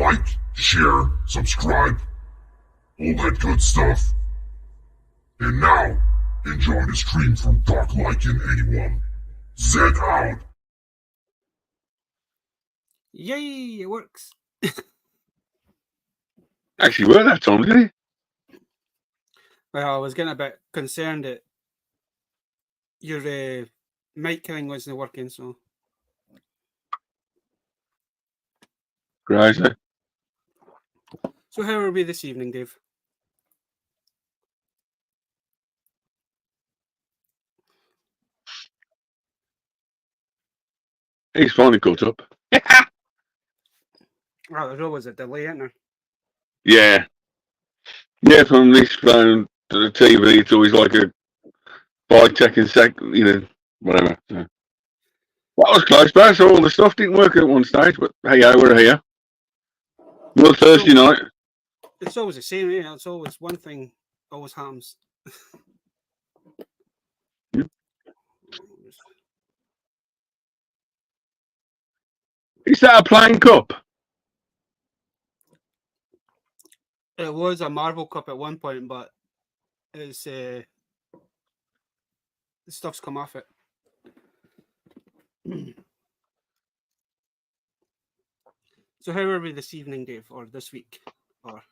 like, share, subscribe, all that good stuff. And now, enjoy the stream from Darklycan81. Z out. Yay, it works. Actually worked that time, didn't it? Well, I was getting a bit concerned that your mic thing wasn't working, so. Crazy. So how are we this evening, Dave? He's finally caught up. Oh, there's always a delay, isn't there? Yeah. Yeah, from this phone to the TV, it's always like a 5 second, whatever. So. That was close, but so all the stuff didn't work at one stage, but hey, we're here. Well, Thursday night. It's always the same, yeah. It's always one thing always happens. Yeah. Is that a playing cup? It was a Marvel Cup at one point, but it's the stuff's come off it. So how are we this evening, Dave, or this week? Or are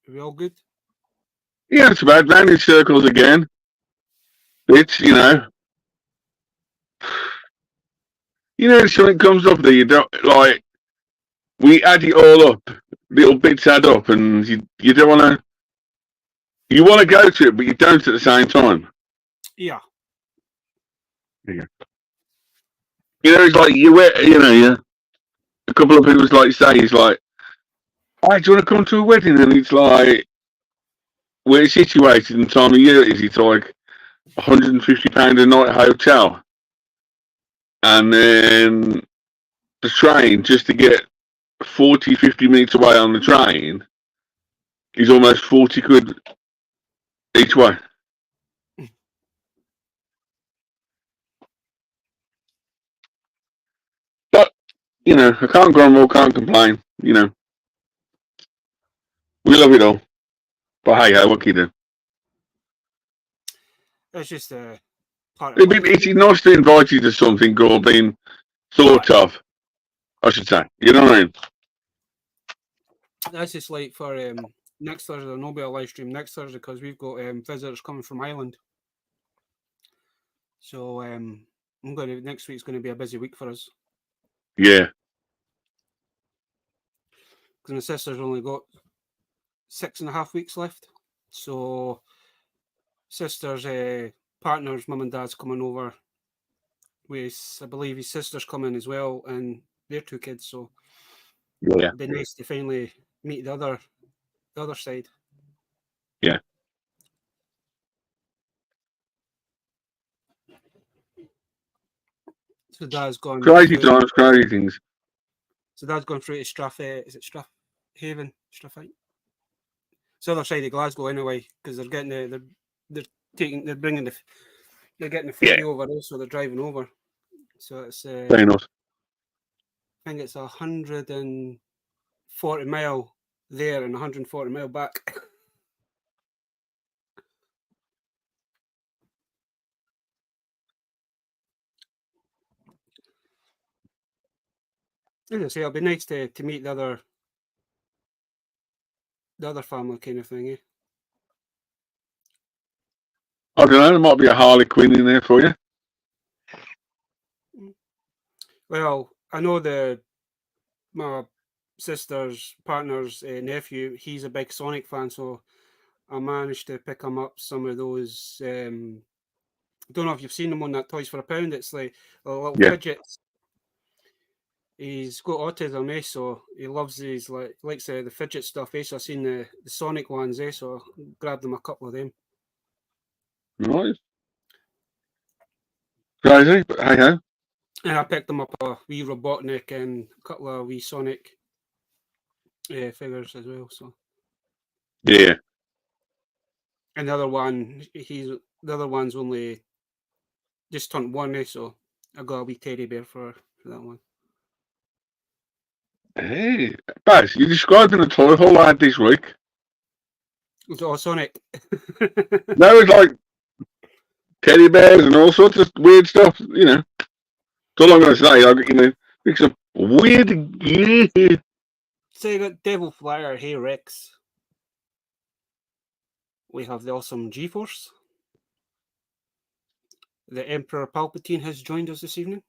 we all good? Yeah, it's about round in circles again. It's, something comes up that you don't, like, we add it all up, little bits add up, and you don't want to, you want to go to it, but you don't at the same time. Yeah. Yeah. It's like, a couple of people like say, it's like, hey, do you want to come to a wedding? And it's like, where it's situated and time of year it is, it's like £150 a night hotel. And then the train, just to get 40, 50 minutes away on the train, is almost 40 quid each way. But, I can't grumble, can't complain, We love it all. But hey, what can you do? It's just a part of life. It's nice to invite you to something called being thought of, I should say. You know what I mean? That's just like for next Thursday. There'll not be a live stream next Thursday because we've got visitors coming from Ireland. So next week's going to be a busy week for us. Yeah. Because my sister's only got 6.5 weeks left. So sister's partner's mum and dad's coming over. I believe his sister's coming as well, and their 2 kids. So yeah, it'd be nice to finally meet the other side. Yeah. So Dad's gone. Crazy times, crazy things. So Dad's gone through to is it Strathaven? It's the other side of Glasgow anyway, because they're getting they're getting the ferry over there, so they're driving over. So it's Very nice. I think it's 140 mile there and 140 mile back. As I say, it'll be nice to meet the other family kind of thing, eh? I don't know, there might be a Harley Quinn in there for you. Well, I know my sister's partner's nephew, he's a big Sonic fan, so I managed to pick him up some of those. I don't know if you've seen them on that Toys for a Pound. It's like little fidgets. He's got autism, so he loves these likes the fidget stuff. So I've seen the Sonic ones, so I grabbed him a couple of them. Nice. Crazy, but hey ho. And I picked them up a wee Robotnik and a couple of wee Sonic figures as well. So yeah. And the other one's only just turned 1, so I got a wee teddy bear for that one. Hey, Baz, you're describing a toy haul I had this week. Oh, Sonic. That was like teddy bears and all sorts of weird stuff, you know. That's all I'm going to say. Pick some weird gear. So you got Devil Flyer, Hey Rex. We have the awesome G-Force. The Emperor Palpatine has joined us this evening.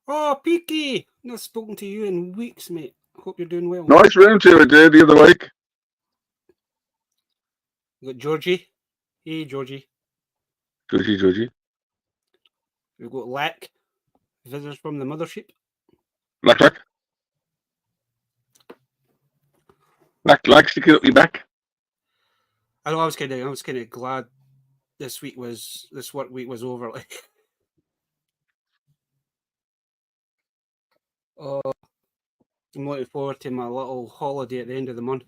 Oh, Peaky! Not spoken to you in weeks, mate. Hope you're doing well. Nice room tour I did the other week. We got Georgie. Hey, Georgie. Georgie. We've got Lack. Visitors from the mothership. Lack. Lack, stick it up your back. I know. I was kind of glad this work week was over. Like, oh, I'm looking forward to my little holiday at the end of the month.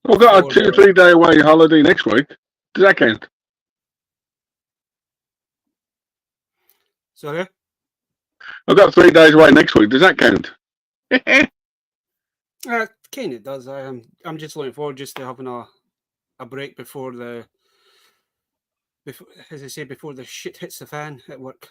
I've got a 2 or 3 day away holiday next week. Does that count? Sorry? I've got 3 days away next week. Does that count? Kind of does. I'm just looking forward just to having a break before as I say, before the shit hits the fan at work.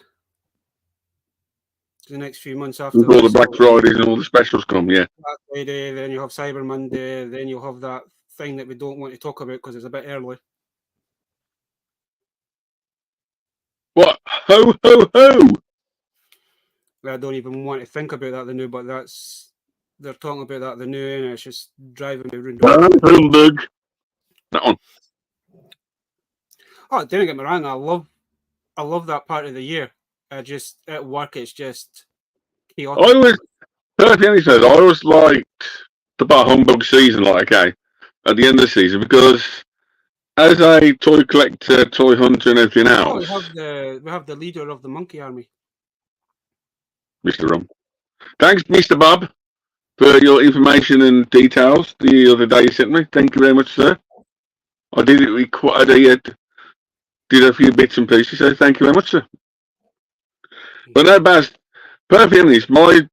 The next few months after all the Black Fridays and all the specials come, yeah. Black Friday, then you'll have Cyber Monday, then you'll have that thing that we don't want to talk about because it's a bit early. What? Ho, ho, ho! I don't even want to think about that the new, but they're talking about that the new, and it's just driving me around. Humbug. That one. Oh, don't get me wrong, I love that part of the year. At work, it's just chaotic. I always liked the Bar Humbug season, like, okay, at the end of the season, because as a toy collector, toy hunter, and everything else, we have the leader of the monkey army, Mr. Rum. Thanks, Mr. Bob, for your information and details the other day you sent me. Thank you very much, sir. I did it with quite did a few bits and pieces, so thank you very much, sir. But no, Baz, perfectly honest,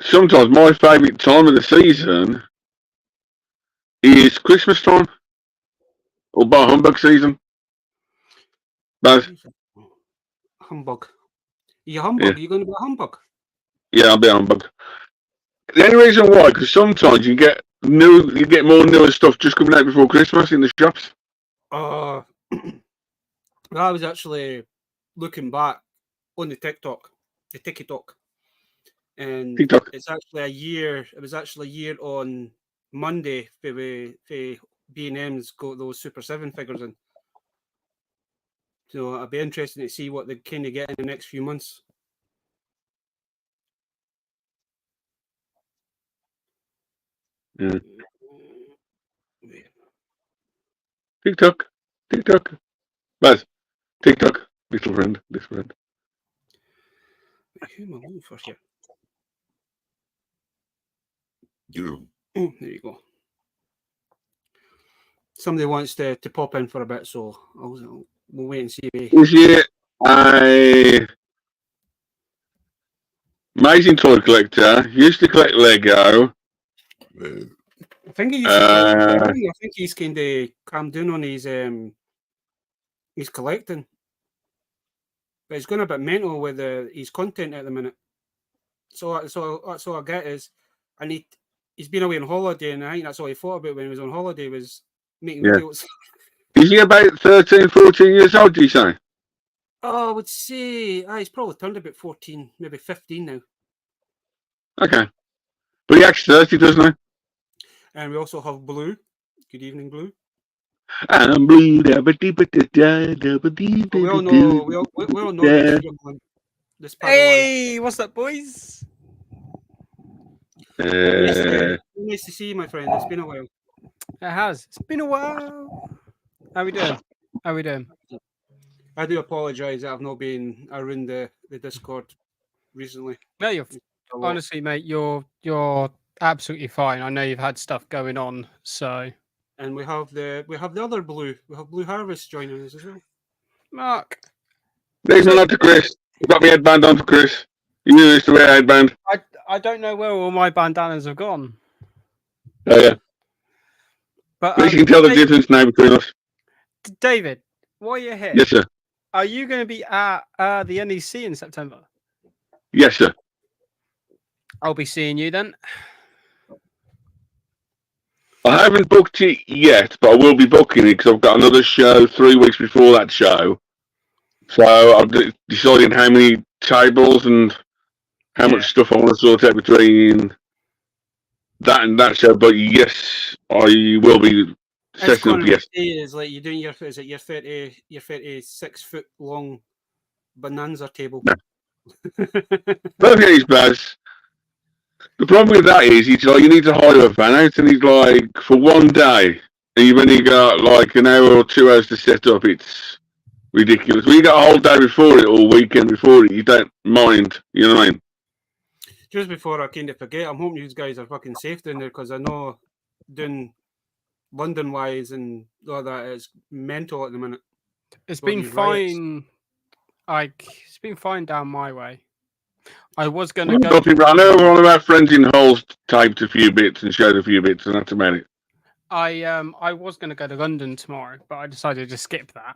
sometimes my favourite time of the season is Christmas time or Bar Humbug season. Baz? Humbug. You humbug? Yeah. You going to be a humbug? Yeah, I'll be a humbug. The only reason why, because sometimes you get more newer stuff just coming out before Christmas in the shops. I was actually looking back on the TikTok, and TikTok. It's actually a year. It was actually a year on Monday for B&M's got those Super 7 figures in. So it'll be interesting to see what they kind of get in the next few months. Yeah. TikTok. Baz, TikTok. Little friend. Who am I looking for here? Oh, there you go. Somebody wants to pop in for a bit, so we'll wait and see. Is it a amazing toy collector? Used to collect Lego. I think he used to collect. I think he's kind of calmed down on his collecting, but he's going a bit mental with his content at the minute. So that's all I get is, he's been away on holiday, and I think that's all he thought about when he was on holiday was making videos. Is he about 13, 14 years old, do you say? Oh, I would say he's probably turned about 14, maybe 15 now. Okay. But he acts 30, doesn't he? And we also have Blue. Good evening, Blue. I'm blue. We all know this Hey, what's up, boys? Nice to see you, my friend. It's been a while. It has. It's been a while. How we doing? I do apologise that I've not been around the Discord recently. No, you're honestly, mate. You're absolutely fine. I know you've had stuff going on, so. And we have the other Blue. We have Blue Harvest joining us as well. Mark. There's one out to Chris. I've got my headband on for Chris. You used to wear a headband. I don't know where all my bandanas have gone. Oh, yeah. But At least you can tell the difference now between us. David, while you're here, Yes, sir. are you going to be at the NEC in September? Yes, sir. I'll be seeing you then. I haven't booked it yet, but I will be booking it because I've got another show 3 weeks before that show. So I'm deciding how many tables and how much stuff I want to sort out between that and that show. But yes, I will be setting up. Yes, is like you're doing your 36 foot long bonanza table. No. Don't get his bad. The problem with that is, it's like you need to hire a van out, and it's like for one day, and you've only got like an hour or 2 hours to set up. It's ridiculous. When you got a whole day before it or weekend before it, you don't mind. You know what I mean? Just before I kind of forget, I'm hoping you guys are fucking safe down there because I know doing London wise and all that is mental at the minute. It's been fine. It's been fine down my way. I was going to go. I know one of our friends in Hull's typed a few bits and showed a few bits, and that's about it. I was going to go to London tomorrow, but I decided to skip that.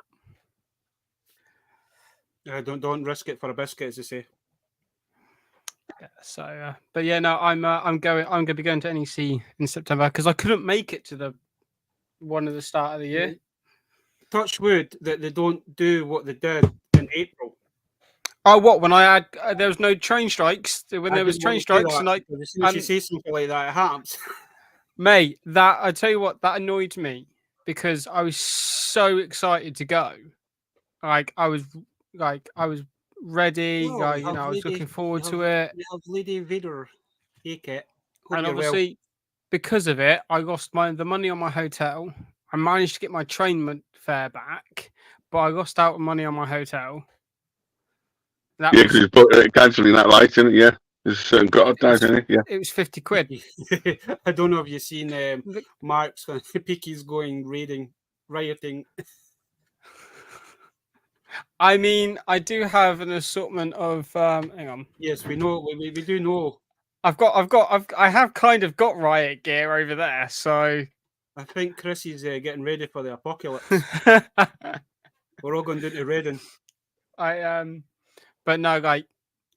Don't risk it for a biscuit, as they say. Yeah, so, but yeah, no, I'm going to be going to NEC in September because I couldn't make it to the one at the start of the year. Touch wood that they don't do what they did in April. Oh, what? When I had there was no train strikes. When there was train strikes, and as soon as you say something like that, it happens. Mate, that I tell you what, that annoyed me because I was so excited to go. I was ready. I was looking forward to it. You have Lady Vader. Hey, Kit. And obviously, because of it, I lost the money on my hotel. I managed to get my train fare back, but I lost out on money on my hotel. Because you're cancelling that light, isn't it? Yeah. There's a certain cut off, isn't it? Yeah. It was 50 quid. I don't know if you've seen Mark's Picky's going rioting. I mean, I do have an assortment of hang on. Yes, we know. We do know. I have kind of got riot gear over there, so I think Chris is getting ready for the apocalypse. We're all going down to Reading. But no, like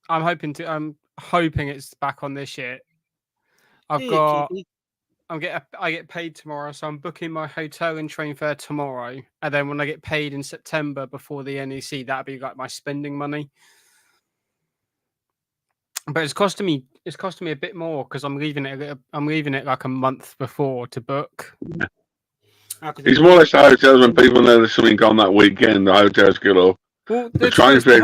I'm hoping it's back on this year. I get paid tomorrow, so I'm booking my hotel and train fare tomorrow, and then when I get paid in September before the NEC, that'll be like my spending money. But it's costing me a bit more because I'm leaving it like a month before to book. It's more or less the hotels when people know there's something on that weekend. The hotels get up. Well, the train fare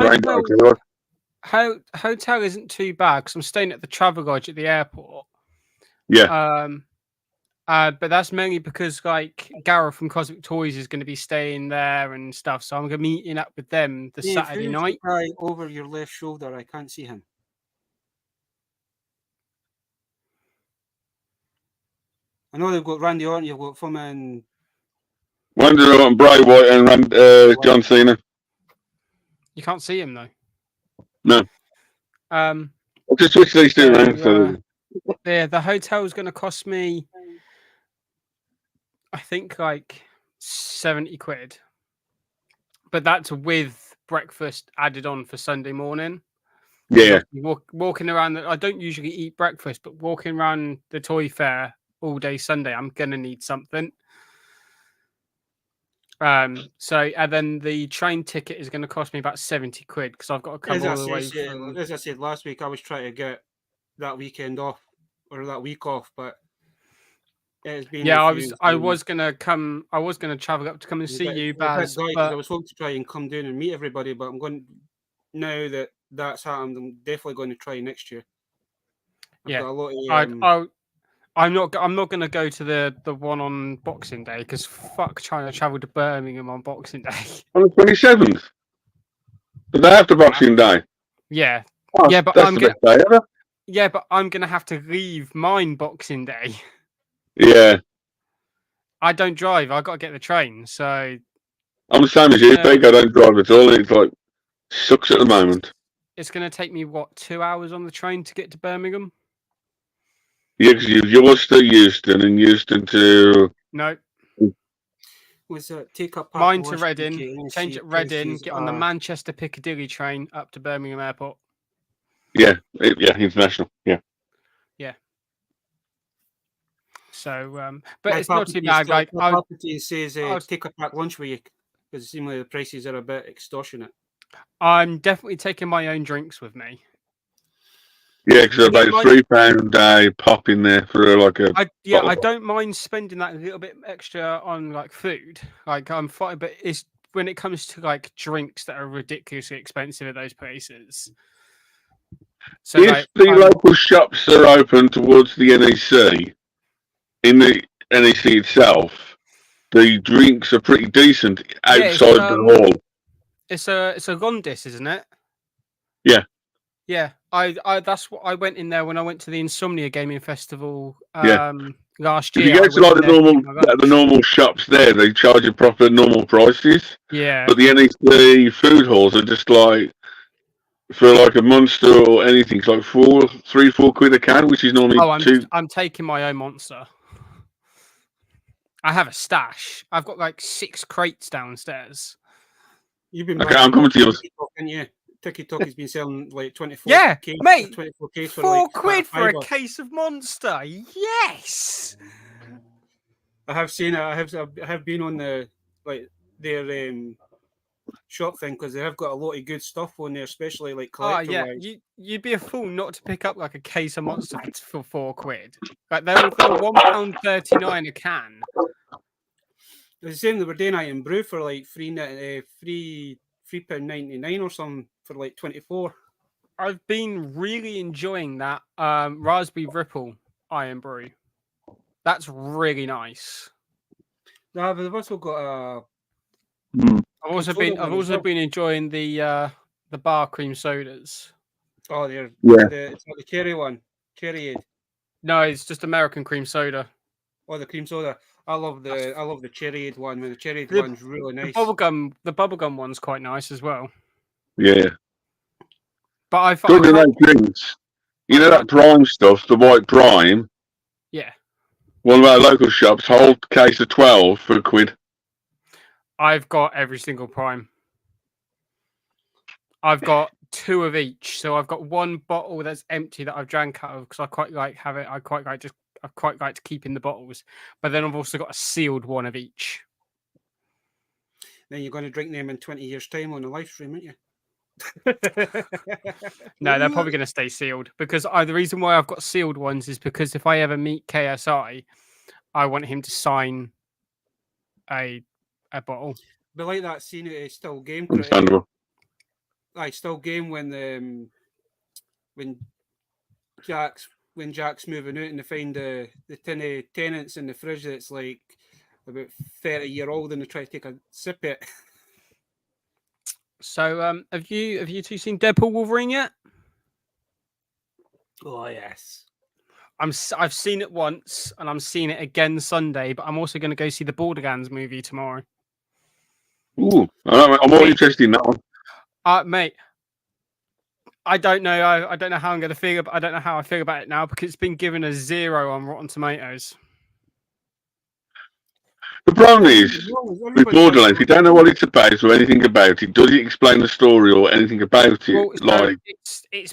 hotel isn't too bad because I'm staying at the Travelodge at the airport. Yeah. But that's mainly because like Gareth from Cosmic Toys is going to be staying there and stuff, so I'm going to be meeting up with them the Saturday night. Right over your left shoulder, I can't see him. I know they've got Randy Orton, you've got and Randy Orton, Bray Wyatt, and John Cena. You can't see him though. No. I'll just switch these two around. The hotel's going to cost me, I think, like 70 quid. But that's with breakfast added on for Sunday morning. Yeah. Walking around, I don't usually eat breakfast, but walking around the toy fair all day Sunday, I'm going to need something. So and then the train ticket is going to cost me about 70 quid because I've got to come all the way from... As I said last week, I was trying to get that weekend off or that week off, but it's been I was going to travel up to come and see you, Baz. I was hoping to try and come down and meet everybody, but I'm going now that that's happened. I'm definitely going to try next year. I'm not going to go to the one on Boxing Day because fuck trying to travel to Birmingham on Boxing Day. On the 27th? The day after Boxing Day? Yeah. Oh, yeah, but I'm going to have to leave mine Boxing Day. Yeah. I don't drive. I got to get the train, so... I'm the same as you, Peg. I don't drive at all. It's like sucks at the moment. It's going to take me, what, 2 hours on the train to get to Birmingham? Yeah, because yours to Euston and Euston to... No. Was it take up Mine to Reading, change at Reading, get on the Manchester Piccadilly train up to Birmingham Airport. Yeah, international. Yeah. Yeah. So, but it's not too bad. Like, Palpatine says, take a packed lunch with you because it seems like the prices are a bit extortionate. I'm definitely taking my own drinks with me. Yeah, because about £3 a day pop in there for like a. I don't mind spending that a little bit extra on like food. Like I'm fine, but it's when it comes to like drinks that are ridiculously expensive at those places. So if the local shops are open towards the NEC, in the NEC itself, the drinks are pretty decent outside the hall. It's a Gondis, isn't it? Yeah. Yeah, I that's what I went in there when I went to the Insomnia Gaming Festival last year. If you go to like the normal shops there, they charge you proper normal prices. Yeah. But the NEC food halls are just like for like a Monster or anything, it's like 3-4 quid a can, which is normally I'm taking my own Monster. I have a stash. I've got like 6 crates downstairs. You've been I'm coming to yours. TikTok has been selling like 24. Yeah, mate. 24 case for £4 like for a case of Monster. Yes. I have seen it. I have been on the their shop thing because they have got a lot of good stuff on there, especially like collector. Oh yeah, you'd be a fool not to pick up like a case of Monster for £4. Like they're £1.39 a can. It's the same they were doing it in brew for like £3.99 or something for like 24. I've been really enjoying that Raspberry Ripple Iron Brew. That's really nice. No, but they've also got I've also been enjoying the bar cream sodas. Oh, it's not the cherry one, cherry aid. No, it's just American cream soda. Oh, the cream soda. I love the cherry aid one. The cherry aid one's really nice. The bubblegum one's quite nice as well. Yeah. But I've drinks. You know that Prime stuff, the white Prime? Yeah. One of our local shops, whole case of 12 for £1. I've got every single Prime. I've got 2 of each. So I've got one bottle that's empty that I've drank out of because I quite like to keep in the bottles. But then I've also got a sealed one of each. Then you're going to drink them in 20 years' time on the live stream, aren't you? No, they're probably going to stay sealed because the reason why I've got sealed ones is because if I ever meet KSI, I want him to sign a bottle. But like that scene at Still Game, Still Game when Jack's moving out and they find the tin of Tenants in the fridge that's like about 30-year-old and they try to take a sip at it. So, have you two seen Deadpool Wolverine yet? Oh yes, I've seen it once, and I'm seeing it again Sunday. But I'm also going to go see the Borderlands movie tomorrow. Ooh, I'm more interested in that one. Mate, I don't know. I don't know how I'm going to feel. I don't know how I feel about it now because it's been given a 0 on Rotten Tomatoes. The problem is, with Borderlands, if you don't know what it's about or anything about it, does it explain the story or anything about it? Well, like it's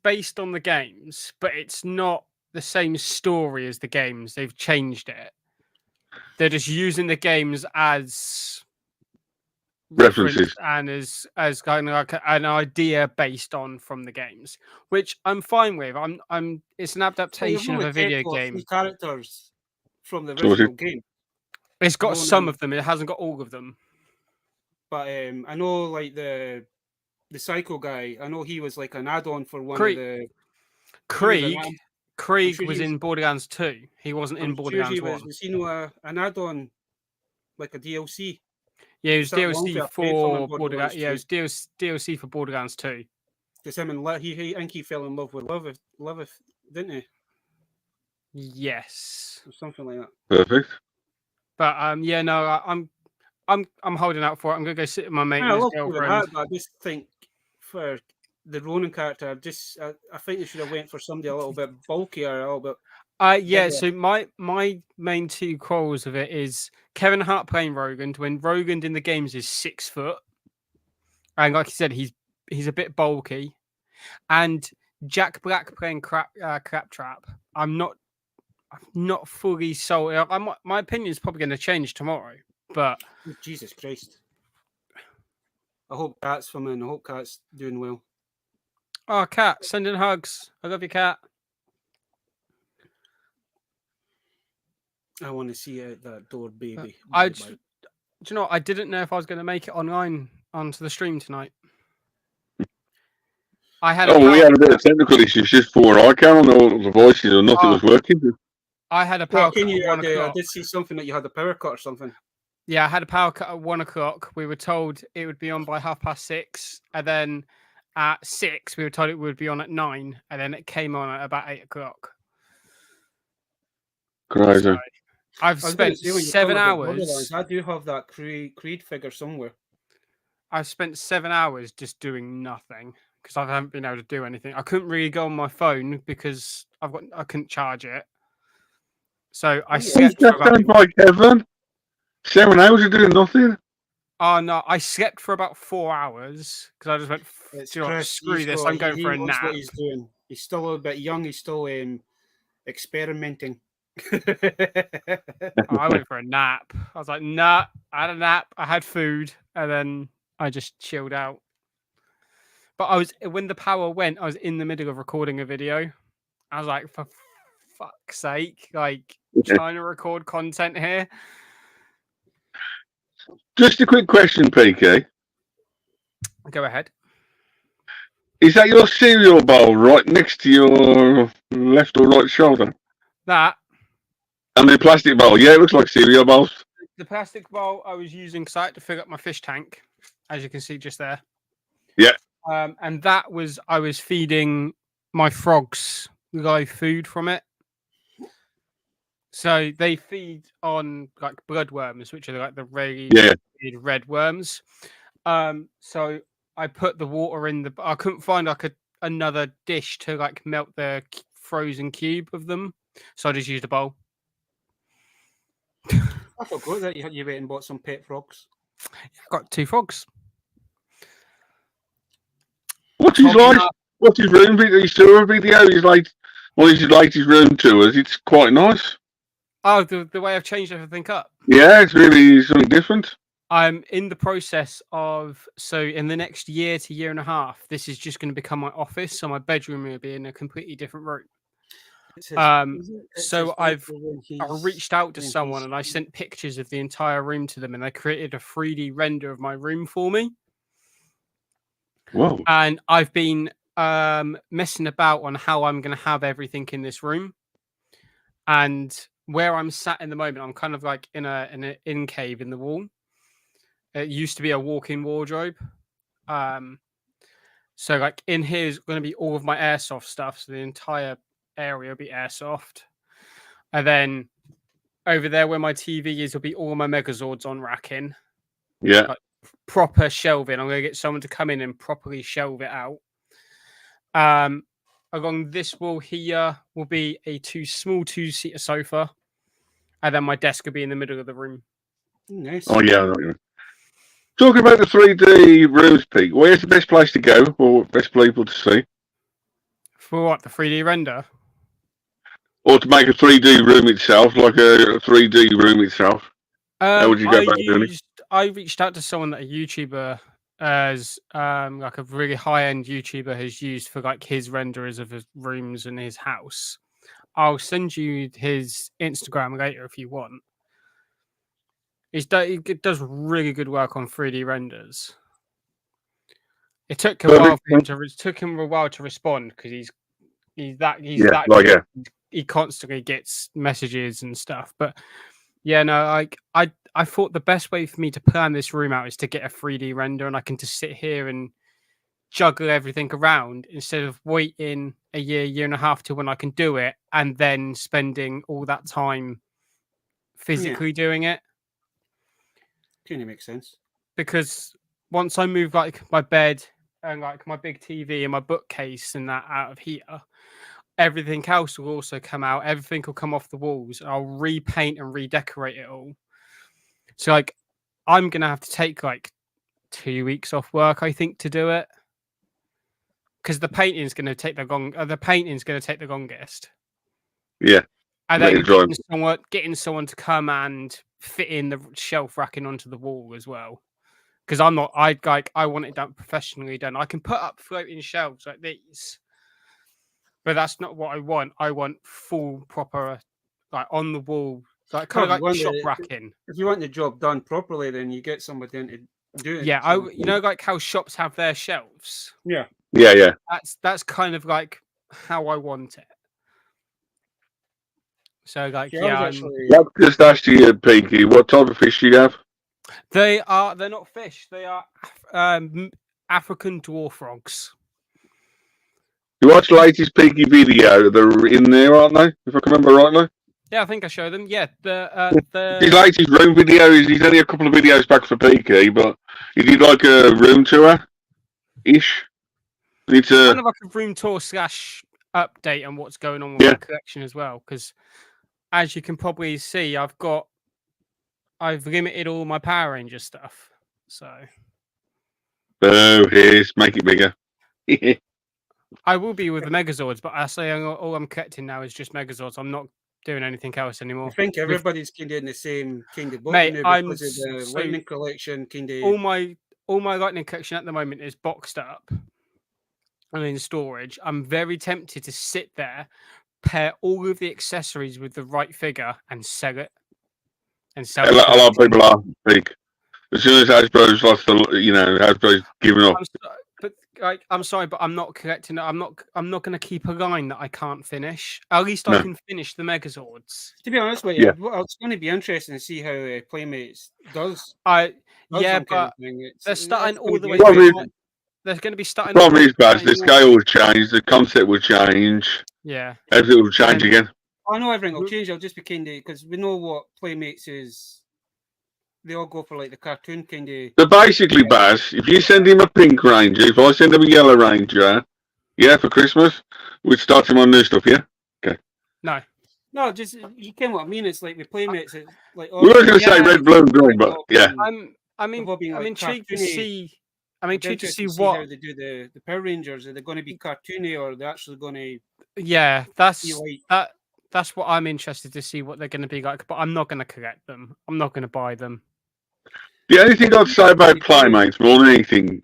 based on the games, but it's not the same story as the games. They've changed it. They're just using the games as references and as kind of like an idea based on from the games, which I'm fine with. It's an adaptation of a video game. Characters from the original game. It's got some of them. It hasn't got all of them. But I know, like the Psycho guy. I know he was like an add-on for one of the. Krieg was in Borderlands 2. He wasn't in Borderlands 1. Was he an add-on, like a DLC? Yeah, it was DLC for Borderlands. Yeah, it was DLC for Borderlands 2. Because him and he fell in love with Lilith, didn't he? Yes, or something like that. Perfect. But yeah, no, I'm holding out for it. I'm gonna go sit with my mate and I his love Kevin girlfriend. Hart, but I just think for the Ronan character, I think they should have went for somebody a little bit bulkier, a little bit. Yeah. bigger. So my main two quarrels of it is Kevin Hart playing Rogan. When Rogan in the games is 6 foot, and like you said, he's a bit bulky, and Jack Black playing Claptrap. I'm not fully sold. My opinion is probably going to change tomorrow, but Jesus Christ. I hope Cat's from in. I hope Cat's doing well. oh, Cat, sending hugs. I love you, Cat. I want to see out that door, baby. Do you know what? I didn't know if I was going to make it online onto the stream tonight. I had we had a bit of technical issues just before I came on. All the voices or nothing was working. I had a power cut at 1 o'clock. I did see something that you had a power cut or something. Yeah, I had a power cut at 1 o'clock. We were told it would be on by 6:30, and then at 6 we were told it would be on at 9, and then it came on at about 8 o'clock. Crazy. So I've spent 7 hours. I do have that Creed figure somewhere. I've spent 7 hours just doing nothing because I haven't been able to do anything. I couldn't really go on my phone because I couldn't charge it. So I slept for about... by Kevin. 7 hours of doing nothing. Oh no, I slept for about 4 hours because I just went, screw this, I'm going for a nap. What he's doing. He's still a little bit young. He's still experimenting. I went for a nap. I was like, nah, I had a nap. I had food, and then I just chilled out. But when the power went, I was in the middle of recording a video. I was like, for fuck's sake, like trying to record content here. Just a quick question, PK. Go ahead. Is that your cereal bowl right next to your left or right shoulder? That. I mean, plastic bowl. Yeah, it looks like cereal bowls. The plastic bowl I was using because I had to fill up my fish tank, as you can see just there. Yeah. And that was, I was feeding my frogs live food from it. So they feed on like bloodworms, which are like the really red worms. So I put the water in I couldn't find like another dish to like melt the frozen cube of them. So I just used a bowl. I forgot that you went and bought some pet frogs. I've got 2 frogs. What's his life? What's his room? He saw a video. He's like, well, his latest room tours. It's quite nice. Oh, the way I've changed everything up. Yeah, it's really something different. I'm in the process of, so in the next year to year and a half, this is just going to become my office. So my bedroom will be in a completely different room. So I reached out to someone and I sent pictures of the entire room to them, and they created a 3D render of my room for me. Whoa. And I've been messing about on how I'm going to have everything in this room. And where I'm sat in the moment, I'm kind of like in an in cave in the wall. It used to be a walk-in wardrobe. So like in here is going to be all of my airsoft stuff. So the entire area will be airsoft. And then over there where my TV is will be all my Megazords on racking. Yeah. Like proper shelving. I'm going to get someone to come in and properly shelve it out. Along this wall here will be a small 2-seater sofa. And then my desk will be in the middle of the room. Nice. Oh, yeah. Talking about the 3D rooms, Pete, where's the best place to go or best people to see? For what? The 3D render? Or to make a 3D room itself, like a 3D room itself? How would you go about doing it? I reached out to someone that a YouTuber as like a really high-end YouTuber has used for like his renderers of his rooms and his house. I'll send you his Instagram later if you want. He does really good work on 3D renders. It took him a while to respond because he constantly gets messages and stuff. But yeah, no, I thought the best way for me to plan this room out is to get a 3D render, and I can just sit here and juggle everything around instead of waiting a year and a half to when I can do it, and then spending all that time physically doing it. Kind of makes sense. Because once I move like my bed and like my big TV and my bookcase and that out of here, everything else will also come out. Everything will come off the walls. I'll repaint and redecorate it all. So like, I'm gonna have to take like 2 weeks off work, I think, to do it. Because the painting's going to take the longest. Yeah. And Let then it dry. getting someone to come and fit in the shelf racking onto the wall as well. Because I want it done professionally done. I can put up floating shelves like these, but that's not what I want. I want full, proper, like on the wall, like kind of like shop racking. If you want the job done properly, then you get somebody in to do it. Yeah, you know, like how shops have their shelves. Yeah. Yeah. That's kind of like how I want it. So like, I've just asked you, Pinky, what type of fish do you have? They're not fish. They are African dwarf frogs. You watched the latest Pinky video? They're in there, aren't they? If I can remember rightly. Yeah, I think I showed them. Yeah, the his latest room video is he's only a couple of videos back for Pinky, but he did like a room tour ish. It's kind of like a room tour / update on what's going on with my collection as well. Because as you can probably see, I've limited all my Power Ranger stuff. So. Oh, here's make it bigger. I will be with the Megazords, but I say all I'm collecting now is just Megazords. I'm not doing anything else anymore. I think everybody's kind of in the same kind of boat. Mate, because of the lightning collection kind of. All my lightning collection at the moment is boxed up and in storage. I'm very tempted to sit there, pair all of the accessories with the right figure, and sell it. And sell it. A lot of people are big. As soon as Hasbro's lost, Hasbro's given up. I'm sorry, but I'm not collecting it. I'm not going to keep a line that I can't finish. At least I can finish the Megazords. To be honest with you, it's going to be interesting to see how Playmates does. But they're starting all the way. They're going to be starting. The problem is, Baz, the scale will change, the concept will change. Yeah, everything will change again. I know everything will change. I'll just be kind of because we know what Playmates is. They all go for like the cartoon kind of. So basically, Baz, if you send him a pink Ranger, if I send him a yellow Ranger, for Christmas, we'd start him on new stuff, yeah? Okay. No, just you get what I mean. It's like the Playmates. It's like we were going to say red, blue, and green, but yeah. I'm intrigued to see. I'm intrigued to see what how they do the Power Rangers. Are they going to be cartoony or are they actually going to? Yeah, that's what I'm interested to see what they're going to be like. But I'm not going to collect them. I'm not going to buy them. The only thing I'd say about Playmates more than anything,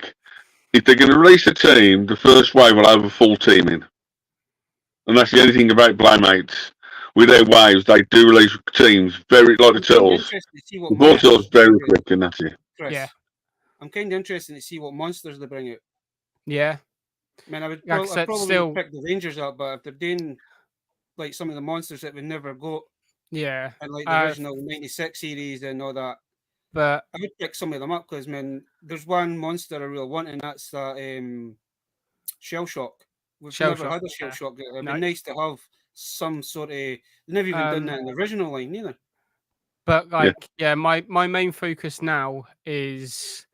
if they're going to release a team, the first wave will have a full team in. And that's the only thing about Playmates. With their waves, they do release teams very like the Turtles. The Turtles very quick, and that's it. Chris, yeah. I'm kind of interested to see what monsters they bring out. Yeah. I mean, I'd probably pick the Rangers up, but if they're doing like some of the monsters that we never got. Yeah. And like the original 96 series and all that. But I would pick some of them up because, man, there's one monster I really want, and that's that Shell Shock. We've never had a Shell Shock. It'd be nice to have some sort of. They've never even done that in the original line, neither. But my main focus now is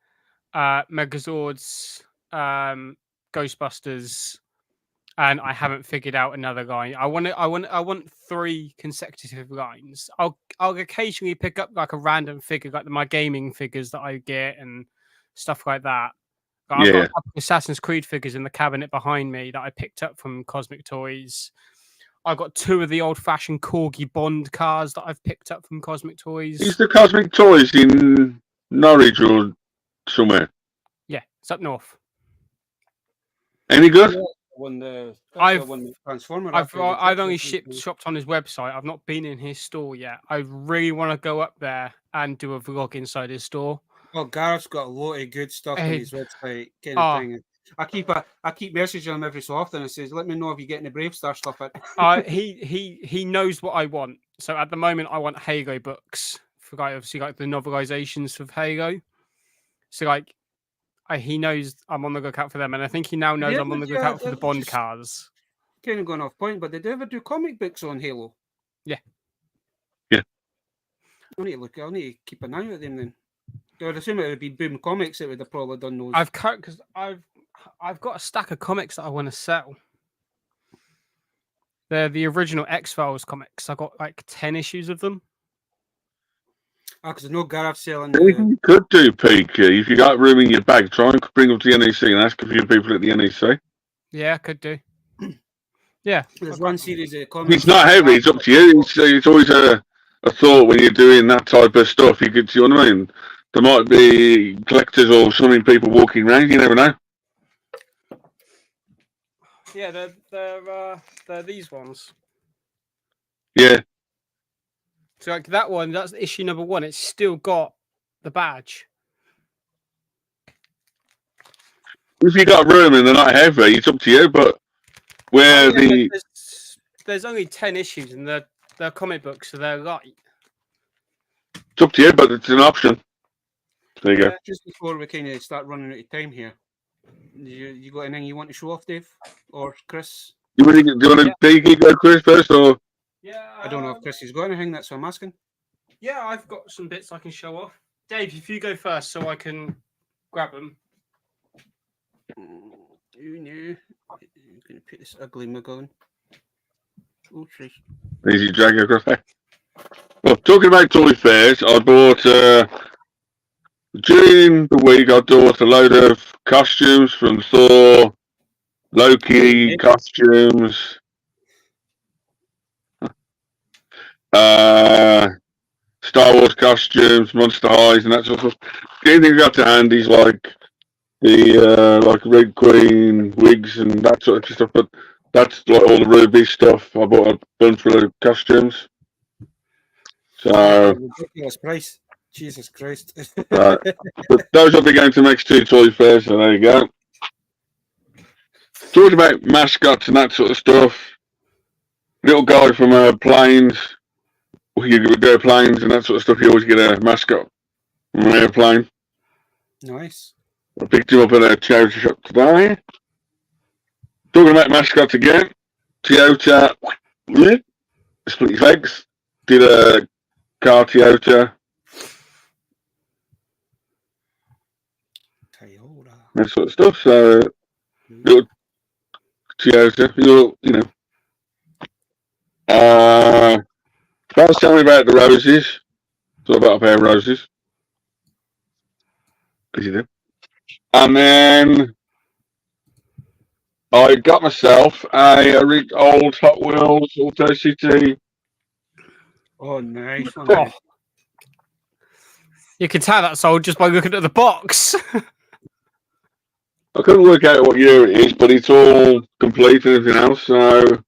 Megazords, Ghostbusters, and I haven't figured out another line. I want 3 consecutive lines. I'll occasionally pick up like a random figure, like my gaming figures that I get and stuff like that. I've got a couple of Assassin's Creed figures in the cabinet behind me that I picked up from Cosmic Toys. I've got 2 of the old-fashioned Corgi Bond cars that I've picked up from Cosmic Toys. Is the Cosmic Toys in Norwich or somewhere? Yeah, it's up north. Any good? I've only shopped on his website. I've not been in his store yet. I really want to go up there and do a vlog inside his store. Well, Gareth's got a lot of good stuff on his website, kind of thing. I keep messaging him every so often and says, "Let me know if you're getting the Brave Star stuff." He knows what I want. So at the moment, I want Halo books for obviously like the novelizations of Halo. So he knows I'm on the lookout for them, and I think he now knows I'm on the lookout for the Bond cars. Kind of going off point, but did they ever do comic books on Halo? Yeah. Yeah. I need to keep an eye on them then. would assume it would be Boom Comics that would have probably done those. I've cut because I've got a stack of comics that I want to sell. They're the original X-Files comics. I got like 10 issues of them. Because there's no Gareth selling. You could do, Peaky, if you got room in your bag. Try and bring them to the NEC and ask a few people at the NEC. Yeah, I could do. Yeah, there's one series of comics. It's not heavy. It's up to you. It's always a thought when you're doing that type of stuff. You could, you know what I mean? There might be collectors or something, people walking around. You never know. Yeah, they're these ones. Yeah. So like that one, that's issue number 1. It's still got the badge. If you got room and they're not heavy, it's up to you. But where there's only 10 issues and they're comic books, so they're light. It's up to you, but it's an option. There you go. Just before we kind of start running out of time here, you got anything you want to show off, Dave or Chris? Do you want to Peaky go Chris first, or? Yeah, I don't know if Chris has got anything. That's what I'm asking. Yeah, I've got some bits I can show off. Dave, if you go first, so I can grab them. Oh no! I'm gonna put this ugly mug on. Oh, jeez. Easy drag across there. Well, talking about toy fairs, I bought during the week. I bought a load of costumes from Thor, Loki costumes. Star Wars costumes, Monster Highs, and that sort of stuff. Anything I got to hand is like the like Red Queen wigs and that sort of stuff. But that's like all the Ruby stuff. I bought a bunch of costumes. So ridiculous price. Jesus Christ. but those will be going to next 2 toy fairs. So there you go. Talking about mascots and that sort of stuff. Little guy from Planes. You go planes and that sort of stuff. You always get a mascot from an airplane. Nice. I picked him up at a charity shop today. Talking about mascots again. Toyota split his legs. Did a car Toyota. That sort of stuff. So little Toyota, you know. First, tell me about the roses. So about a pair of roses. As you do. And then I got myself a old Hot Wheels Auto City. Oh, nice. Oh. You can tell that's old just by looking at the box. I couldn't work out what year it is, but it's all complete and everything else. So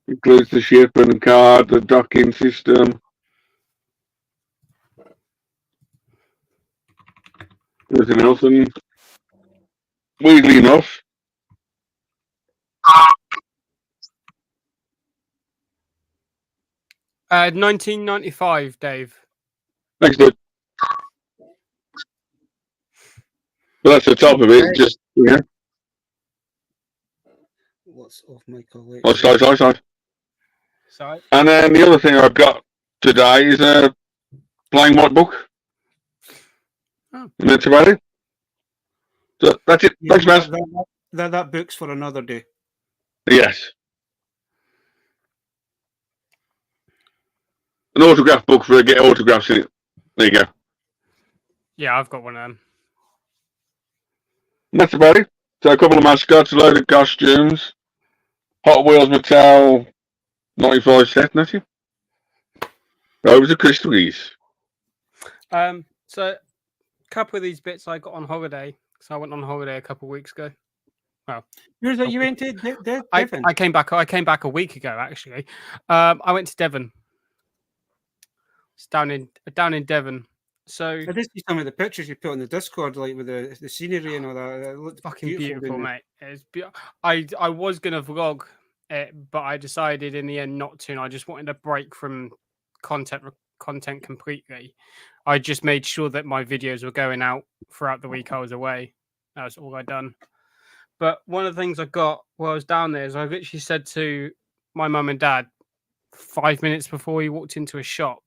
includes the ship and the card, the docking system. Everything else, and weirdly enough, 1995, Dave. Thanks, dude. But that's the top of it. Just What's off my collection? Oh, sorry. Sorry. And then the other thing I've got today is a plain white book. Oh. And that's about it. So that's it. Yeah, Thanks, man. That book's for another day. Yes. An autograph book for get autographs in it. There you go. Yeah, I've got one of them. And that's about it. So a couple of mascots, a load of costumes, Hot Wheels Mattel 95 set, not you? Those are crystals. So a couple of these bits I got on holiday. So I went on holiday a couple of weeks ago. Well, where's that you went to? Devon? I came back a week ago actually. I went to Devon. It's down in Devon. So I did see some of the pictures you put on the Discord, like with the scenery and all that. It looked fucking beautiful, mate. I was gonna vlog it, but I decided in the end not to. And I just wanted a break from content completely. I just made sure that my videos were going out throughout the week I was away. That was all I'd done. But one of the things I got while I was down there is I literally said to my mum and dad 5 minutes before we walked into a shop,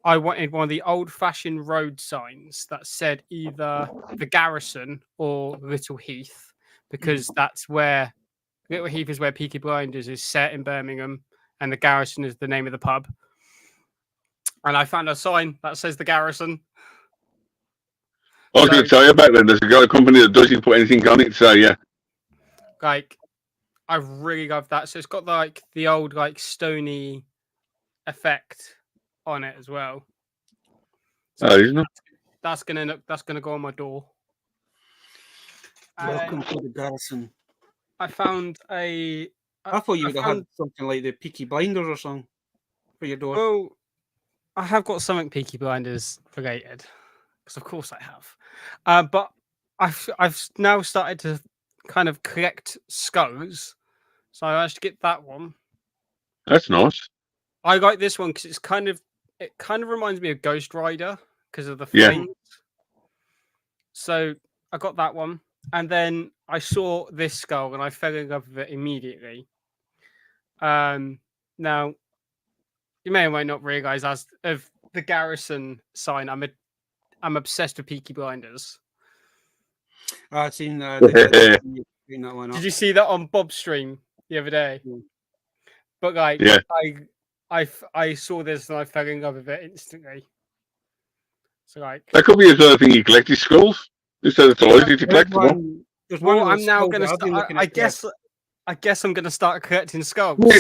I wanted one of the old-fashioned road signs that said either the Garrison or Little Heath, because that's where Little Heath is where Peaky Blinders is set in Birmingham, and the Garrison is the name of the pub. And I found a sign that says the Garrison. I was going to tell you about that. There's a company that doesn't put anything on it, so yeah. Like, I really love that. So it's got like the old like stony effect on it as well. So Isn't it? that's gonna go on my door. Welcome to the Garrison. I found I thought you would have had something like the Peaky Blinders or something for your door. Well, I have got something Peaky Blinders related, because of course I have. But I've now started to kind of collect skulls, so I managed to get that one. That's nice. I like this one because it kind of reminds me of Ghost Rider because of the flames. Yeah. So I got that one, and then I saw this skull and I fell in love with it immediately. Now you may or may not realize, as of the Garrison sign, I'm obsessed with Peaky Blinders. I've seen that one. Did you see that on Bob's stream the other day? Yeah. But like, yeah. I saw this and I fell in love with it instantly. So like, that could be a thing you collect your skulls instead of toys. You collect them. Well, I'm now going to start. I guess I'm going to start collecting skulls. Yeah.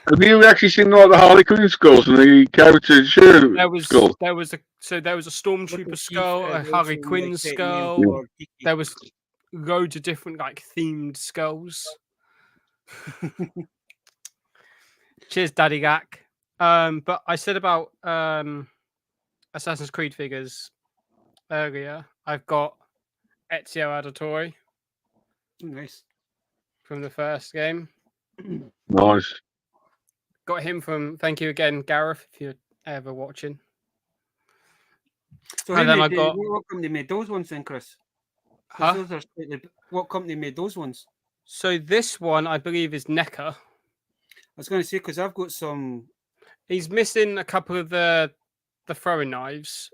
Have you actually seen all the Harley Quinn skulls and the character skulls? There was a Stormtrooper skull, a Harley Quinn skull. Yeah. There was loads of different like themed skulls. Cheers, Daddy Gack. But I said about Assassin's Creed figures earlier. I've got Ezio Auditore. Nice. From the first game. Nice. Got him from, thank you again, Gareth, if you're ever watching. So and then what company made those ones then, Chris? Huh? Those are what company made those ones? So this one, I believe, is NECA. I was going to say, because I've got some... He's missing a couple of the throwing knives.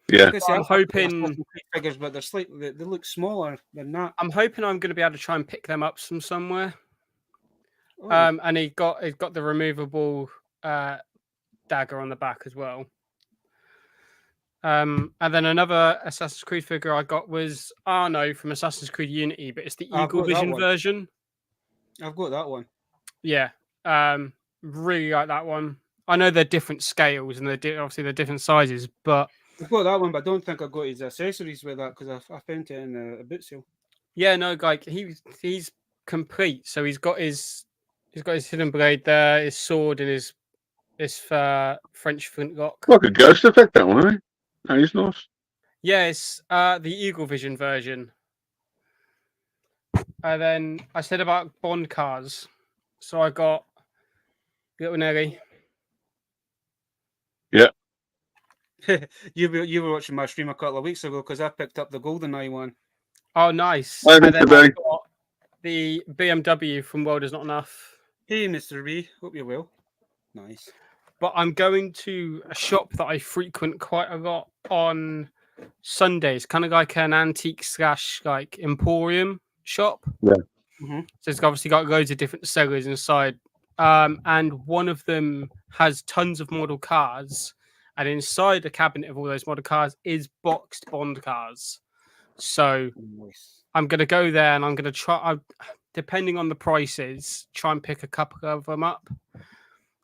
Yeah, I'm hoping figures, but they're slightly they look smaller than that. I'm hoping I'm going to be able to try and pick them up from somewhere. Oh. And he got the removable dagger on the back as well. And then another Assassin's Creed figure I got was Arno from Assassin's Creed Unity, but it's the Eagle Vision version. I've got that one. Yeah, really like that one. I know they're different scales and obviously they're different sizes, but. I've got that one, but I don't think I got his accessories with that because I found it in a boot sale. Yeah, no, like he's complete. So he's got his hidden blade there, his sword, and his French flintlock. Like a ghost effect, that one, isn't it? That is nice. Yeah, it's the Eagle Vision version. And then I said about Bond cars, so I got Little Nelly. Yeah. you were watching my stream a couple of weeks ago because I picked up the GoldenEye one. Oh, nice. And then I got the BMW from World Is Not Enough. Hey, Mr. B. Hope you're well. Nice. But I'm going to a shop that I frequent quite a lot on Sundays, kind of like an antique / like emporium shop. Yeah. Mm-hmm. So it's obviously got loads of different sellers inside. And one of them has tons of model cars. And inside the cabinet of all those model cars is boxed Bond cars. So I'm going to go there and I'm going to try, depending on the prices, try and pick a couple of them up.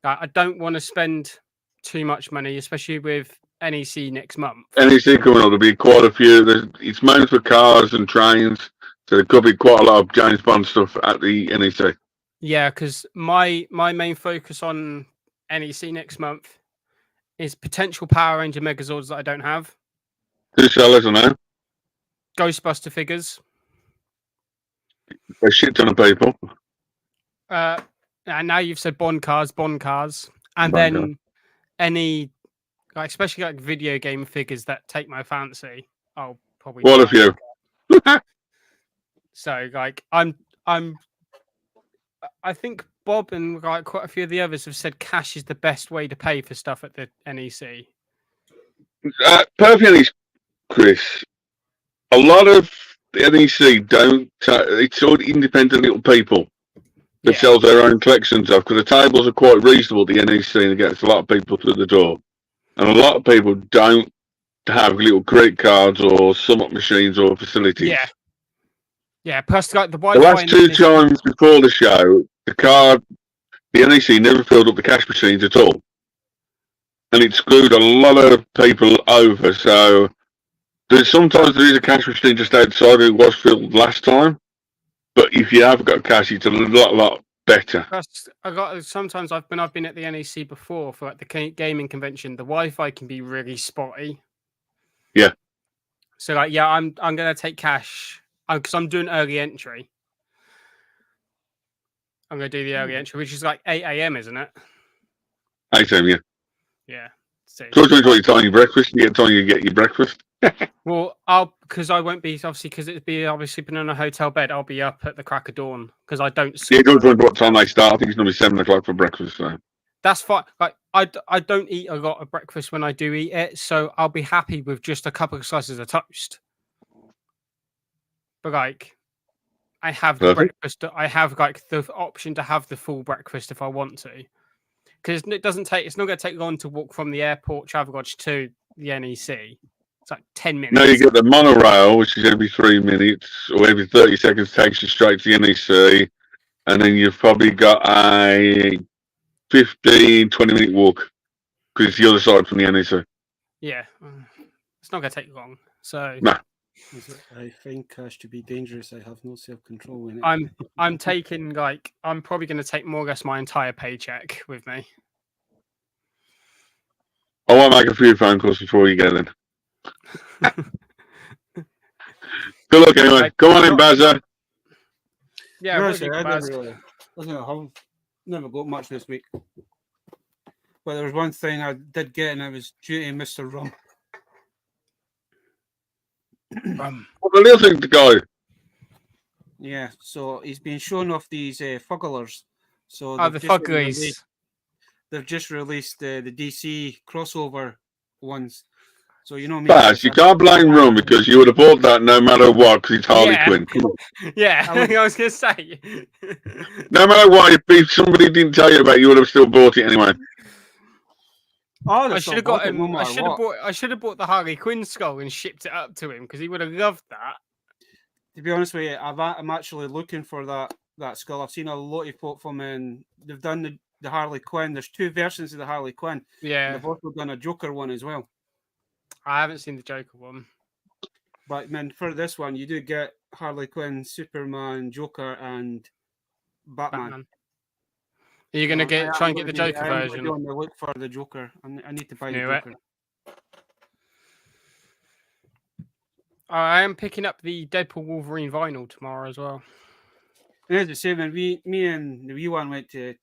I don't want to spend too much money, especially with NEC next month. NEC coming up, there'll be quite a few. It's mainly for cars and trains. So there could be quite a lot of James Bond stuff at the NEC. Yeah, because my main focus on NEC next month is potential Power Ranger Megazords that I don't have. Who sellers are now? Ghostbuster figures. A shit ton of people. And now you've said Bond cars, and then any, like, especially like video game figures that take my fancy. I'll probably. What a few. So like I'm I think Bob and like quite a few of the others have said cash is the best way to pay for stuff at the NEC. Perfectly honest, Chris. A lot of the NEC don't. It's all independent little people that sell their own collections of, because the tables are quite reasonable at the NEC and it gets a lot of people through the door. And a lot of people don't have little credit cards or sum up machines or facilities. Yeah. Plus, like the The Wi-Fi. last two times before the show, the NEC never filled up the cash machines at all, and it screwed a lot of people over. So sometimes there is a cash machine just outside. It was filled last time, but if you have got cash, it's a lot better. Sometimes I've been at the NEC before for like the gaming convention. The Wi-Fi can be really spotty. Yeah. So like, I'm gonna take cash because I'm doing early entry. I'm gonna do the early entry, which is like 8 a.m., isn't it? 8 a.m. Yeah. Yeah. So you're time your breakfast. You get time you get your breakfast. Well, because I won't be because it'd be sleeping in a hotel bed. I'll be up at the crack of dawn because I don't. Yeah, it does wonder what time they start. I think it's normally 7 o'clock for breakfast. So that's fine. Like I don't eat a lot of breakfast when I do eat it, so I'll be happy with just a couple of slices of toast. But like, I have the breakfast. I have like the option to have the full breakfast if I want to, because it doesn't take. It's not going to take long to walk from the airport travel lodge to the NEC. It's like 10 minutes. No, you get the monorail, which is every 3 minutes or every 30 seconds, takes you straight to the NEC, and then you've probably got a 15-20 minute walk because it's the other side from the NEC. Yeah, it's not going to take long. So no. I find cash to be dangerous. I have no self-control in it. I'm taking I'm probably going to take more or less my entire paycheck with me. I want to make a few phone calls before you get in. Good luck anyway. Come on in, Bazza. Yeah, I've never got much this week. But there was one thing I did get, and it was due to Mr. Rum. What the little thing to go? Yeah, so he's been showing off these fugglers. So the fugglies. They've just released the DC crossover ones. So you know me. Baz, you can't blame Rum because you would have bought that no matter what because it's Harley Quinn. Yeah, I was going to say. No matter what, if somebody didn't tell you about it, you would have still bought it anyway. I should have got him. I should have bought the Harley Quinn skull and shipped it up to him because he would have loved that. To be honest with you, I'm actually looking for that skull. I've seen a lot of folk from and they've done the Harley Quinn. There's two versions of the Harley Quinn. Yeah, they've also done a Joker one as well. I haven't seen the Joker one, but man, for this one, you do get Harley Quinn, Superman, Joker, and Batman. Are you going to try and get the Joker version? I'm going to look for the Joker. I need to buy the Joker. I am picking up the Deadpool Wolverine vinyl tomorrow as well. And as I say, when me and the wee one went to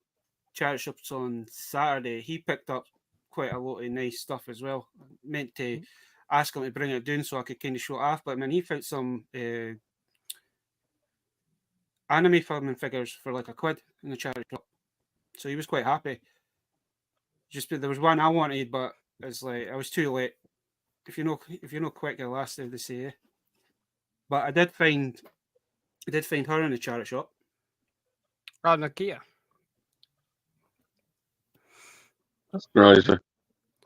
charity shops on Saturday, he picked up quite a lot of nice stuff as well. I meant to ask him to bring it down so I could kind of show it off, but man, he found some anime filming figures for like £1 in the charity shop, so he was quite happy. Just there was one I wanted, but it's like I was too late. If you're not quick, you'll last, as they say. But I did find her in the charity shop. Oh, Nakia. That's crazy.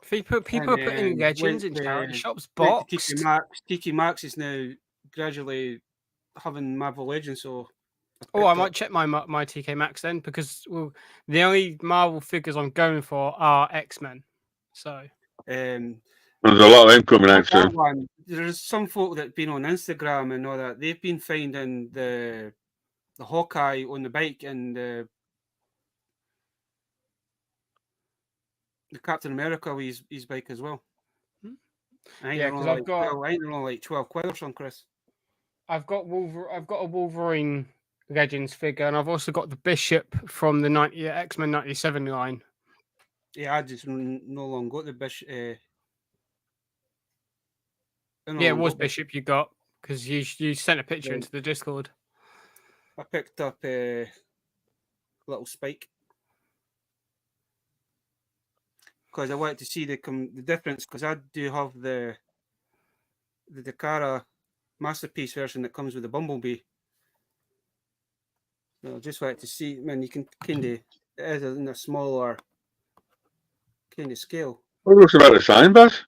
People are putting legends in charity shops. Boxed. Tiki Maxx is now gradually having Marvel Legends, so. I might check my TK Maxx then, because the only Marvel figures I'm going for are X-Men. So. There's a lot of them coming out soon. There's some folk that've been on Instagram and all that. They've been finding the Hawkeye on the bike and the Captain America with his bike as well. Yeah, because I've got like £12 or something, Chris. I've got a Wolverine Legends figure, and I've also got the Bishop from the X-Men 97 line. Yeah, I just no longer got the Bishop. Yeah, it was Bishop you got, because you sent a picture into the Discord. I picked up little spike. Because I wanted to see the difference, because I do have the Dakara Masterpiece version that comes with the Bumblebee. So I just wanted to see, man, you can kind of, it is in a smaller kind of scale. Well, it looks about the same, but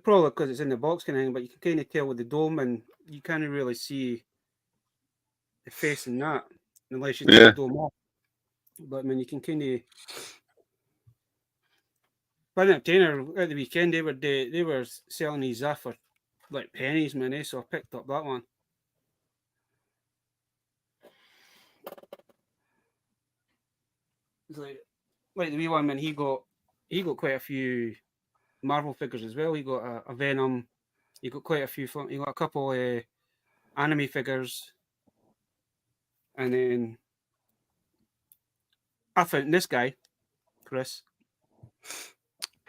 Probably because it's in the box kind of thing, but you can kind of tell with the dome, and you can't really see the face in that unless you take the dome off. But I mean, you can kind of. Planet Tainer at the weekend, they were selling these off for like pennies, man. So I picked up that one. It's like the wee one, man. He got quite a few Marvel figures as well. He got a Venom. He got quite a few. He got a couple anime figures, and then I found this guy, Chris.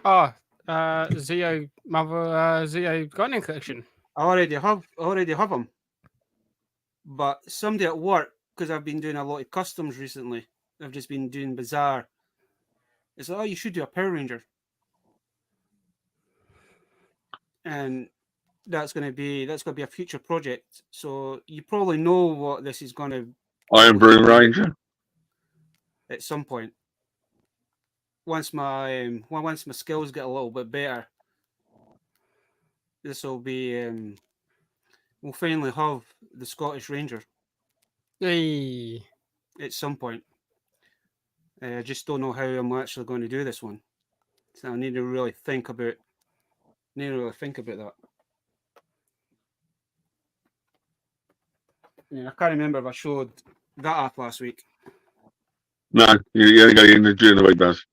Oh, Zeo Guardian Collection. I already have him, but somebody at work, because I've been doing a lot of customs recently. I've just been doing Bazaar. It's like, oh, you should do a Power Ranger, and that's going to be a future project. So you probably know what this is going to. Iron Blue Ranger. At some point, once my skills get a little bit better, this will be. We'll finally have the Scottish Ranger. Hey. At some point. I just don't know how I'm actually going to do this one. So I need to really think about that. Yeah, I can't remember if I showed that off last week. No, you only got it in during the week, Baz.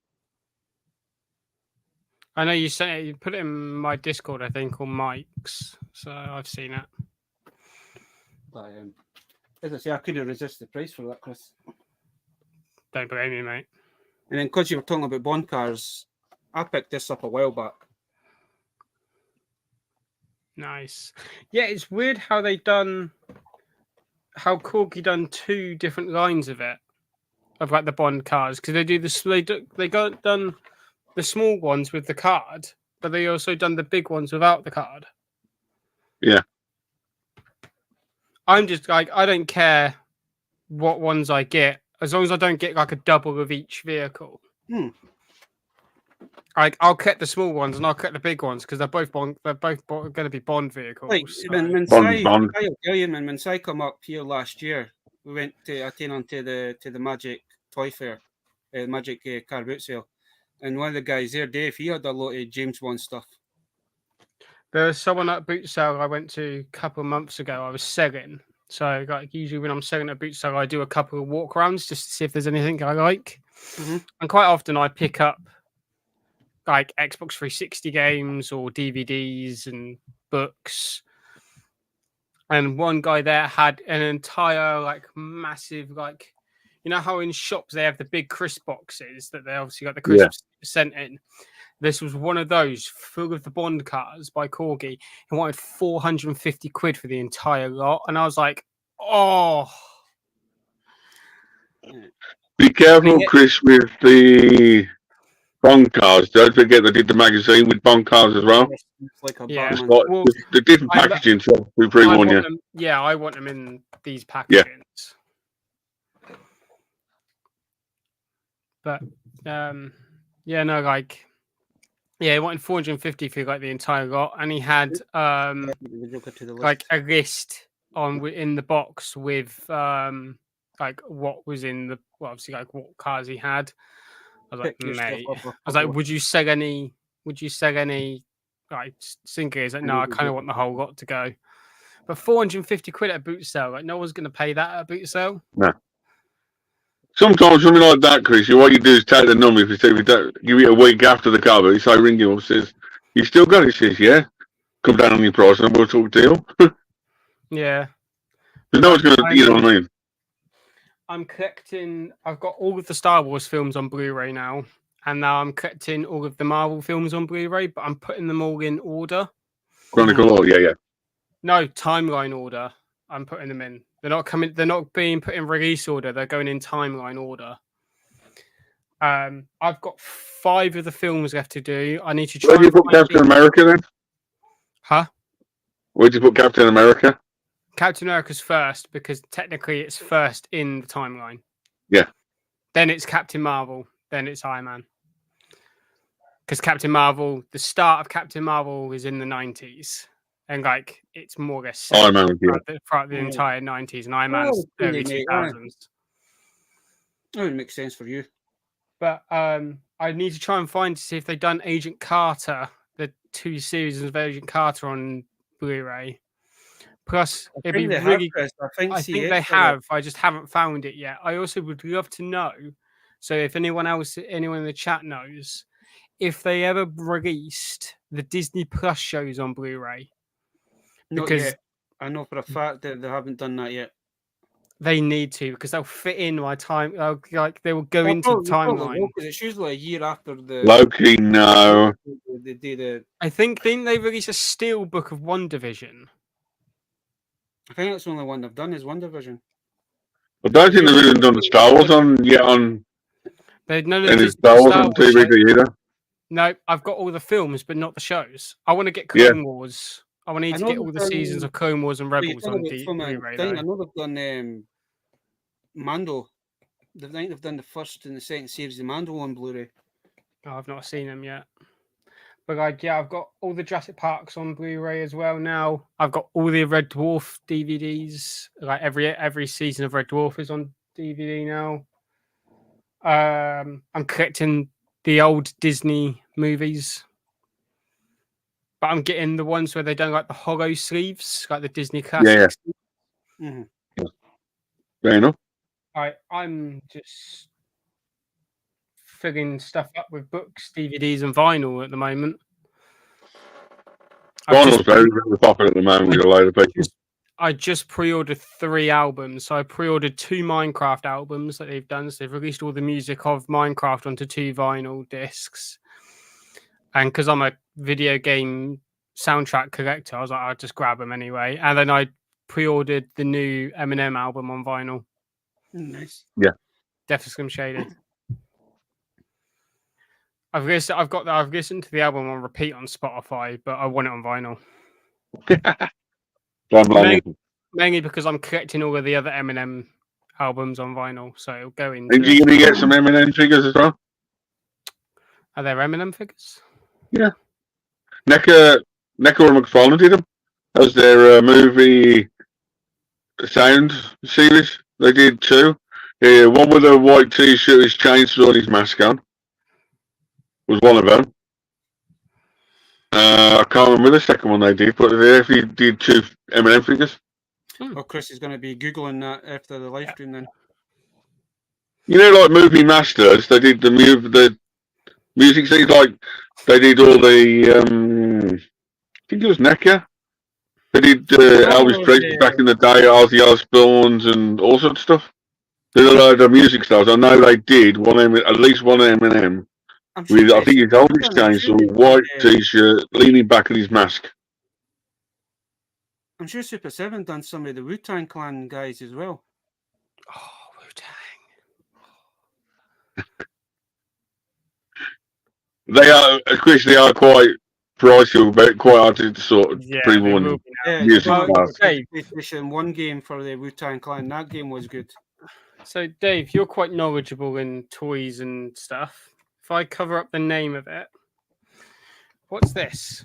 I know you sent it. You put it in my Discord, I think, or Mike's. So I've seen it. But as I say, I couldn't resist the price for that, Chris. Don't blame me, mate. And then because you were talking about Bond cars, I picked this up a while back. Nice. Yeah, it's weird how Corgi done two different lines of it, of like the Bond cars, because they got done the small ones with the card, but they also done the big ones without the card. Yeah. I'm just like, I don't care what ones I get, as long as I don't get like a double of each vehicle. Like, I'll get the small ones and I'll get the big ones because they're both going to be Bond vehicles. Like, so. when Sai come up here last year, we went to attend onto the Magic Toy Fair, Magic car boot sale, and one of the guys there, Dave, he had a lot of James Bond stuff. There's someone at boot sale I went to a couple of months ago. I was selling. So, like, usually when I'm selling at boot sale, I do a couple of walk arounds just to see if there's anything I like. Mm-hmm. And quite often I pick up like Xbox 360 games or DVDs and books. And one guy there had an entire like massive, like, you know how in shops they have the big crisp boxes that they obviously got the crisps sent in. This was one of those full of the Bond cars by Corgi. He wanted 450 quid for the entire lot. And I was like, oh. Be careful, Chris, with the Bond cars. Don't forget they did the magazine with Bond cars as well. It's like the different packaging. So we pre-warn you. Yeah, I want them in these packagings. Yeah. But, he wanted 450 for like the entire lot, and he had like a list in the box with like what was in the obviously like what cars he had. I was like, mate, I was like, would you sell any like sinkers? Like, no, I kind of want the whole lot to go. But 450 quid at a boot sale, like no one's going to pay that at a boot sale. No. Sometimes something like that, Chris, what you do is take the number. If you don't, give it a week after the car, but so ring you up, says, you still got it? Says, yeah. Come down on your price and we'll talk deal. Yeah. But no one's going to, you know what I mean? I've got all of the Star Wars films on Blu-ray now, and now I'm collecting all of the Marvel films on Blu-ray, but I'm putting them all in order. Chronicle order, yeah. No, timeline order. I'm putting them in. They're not coming. They're not being put in release order. They're going in timeline order. I've got 5 of the films left to do. I need to try. Where do you put Captain America then? Huh? Where'd you put Captain America? Captain America's first because technically it's first in the timeline. Yeah. Then it's Captain Marvel. Then it's Iron Man. Because Captain Marvel, the start of Captain Marvel is in the 90s. And like it's more or less set Iron Man, throughout the entire 90s. And Iron Man's early 2000s. That would make sense for you. But I need to try and find to see if they've done Agent Carter, the 2 series of Agent Carter on Blu-ray. Plus, it'd be really. I think they have. I just haven't found it yet. I also would love to know. So, if anyone in the chat knows, if they ever released the Disney Plus shows on Blu-ray, because yet. I know for a fact that they haven't done that yet. They need to because they'll fit in my time. Like they will go into the timeline. Because it's usually a year after the Loki. No, they did it. I think didn't they release a Steel Book of WandaVision? I think that's the only one they've done is WandaVision. I don't think they've even done the Star Wars on yet on. They've none of the Star Wars on DVD either. No, I've got all the films, but not the shows. I want to get Clone Wars. I want to get all the seasons of Clone Wars and Rebels on Blu-ray. I know they've done Mando. I think they've done the first and the second series of Mando on Blu-ray. Oh, I've not seen them yet. But like, yeah, I've got all the Jurassic Parks on Blu-ray as well now. I've got all the Red Dwarf DVDs. Like every season of Red Dwarf is on DVD now. I'm collecting the old Disney movies. But I'm getting the ones where they don't like the hollow sleeves, like the Disney classics. Yeah. Mm-hmm. Fair enough. I'm just filling stuff up with books, DVDs, and vinyl at the moment. Vinyl's very popular at the moment with a load of people. I just pre-ordered 3 albums. So I pre-ordered 2 Minecraft albums that they've done. So they've released all the music of Minecraft onto 2 vinyl discs. And because I'm a video game soundtrack collector, I was like, I'll just grab them anyway. And then I pre-ordered the new Eminem album on vinyl. Nice. Yeah. Death of Slim Shady. I've listened to the album on repeat on Spotify, but I want it on vinyl. Mainly because I'm collecting all of the other Eminem albums on vinyl, so it'll go into. Are you going to get some Eminem figures as well? Are there Eminem figures? Yeah. NECA or McFarlane did them. That was their movie sound series. They did 2. Yeah, one with a white t-shirt, his chainsaw, and his mask on. Was one of them. I can't remember the second one they did, but they actually did 2 Eminem figures. Oh, Chris is going to be Googling that after the live stream then. You know, like Movie Masters, they did the music things, like they did all the, I think it was NECA. They did Elvis Presley back in the day, Ozzy Osbourne's and all sorts of stuff. They did a load of music styles. I know they did at least one Eminem. With, I think it's Elvis chainsaw, white t-shirt, leaning back in his mask. I'm sure Super 7 done some of the Wu-Tang Clan guys as well. Oh, Wu-Tang. They are, of course, they are quite pricey, but quite hard to sort of pre-warn music. PlayStation 1 game for the Wu-Tang Clan. That game was good. So, Dave, you're quite knowledgeable in toys and stuff. If I cover up the name of it, what's this?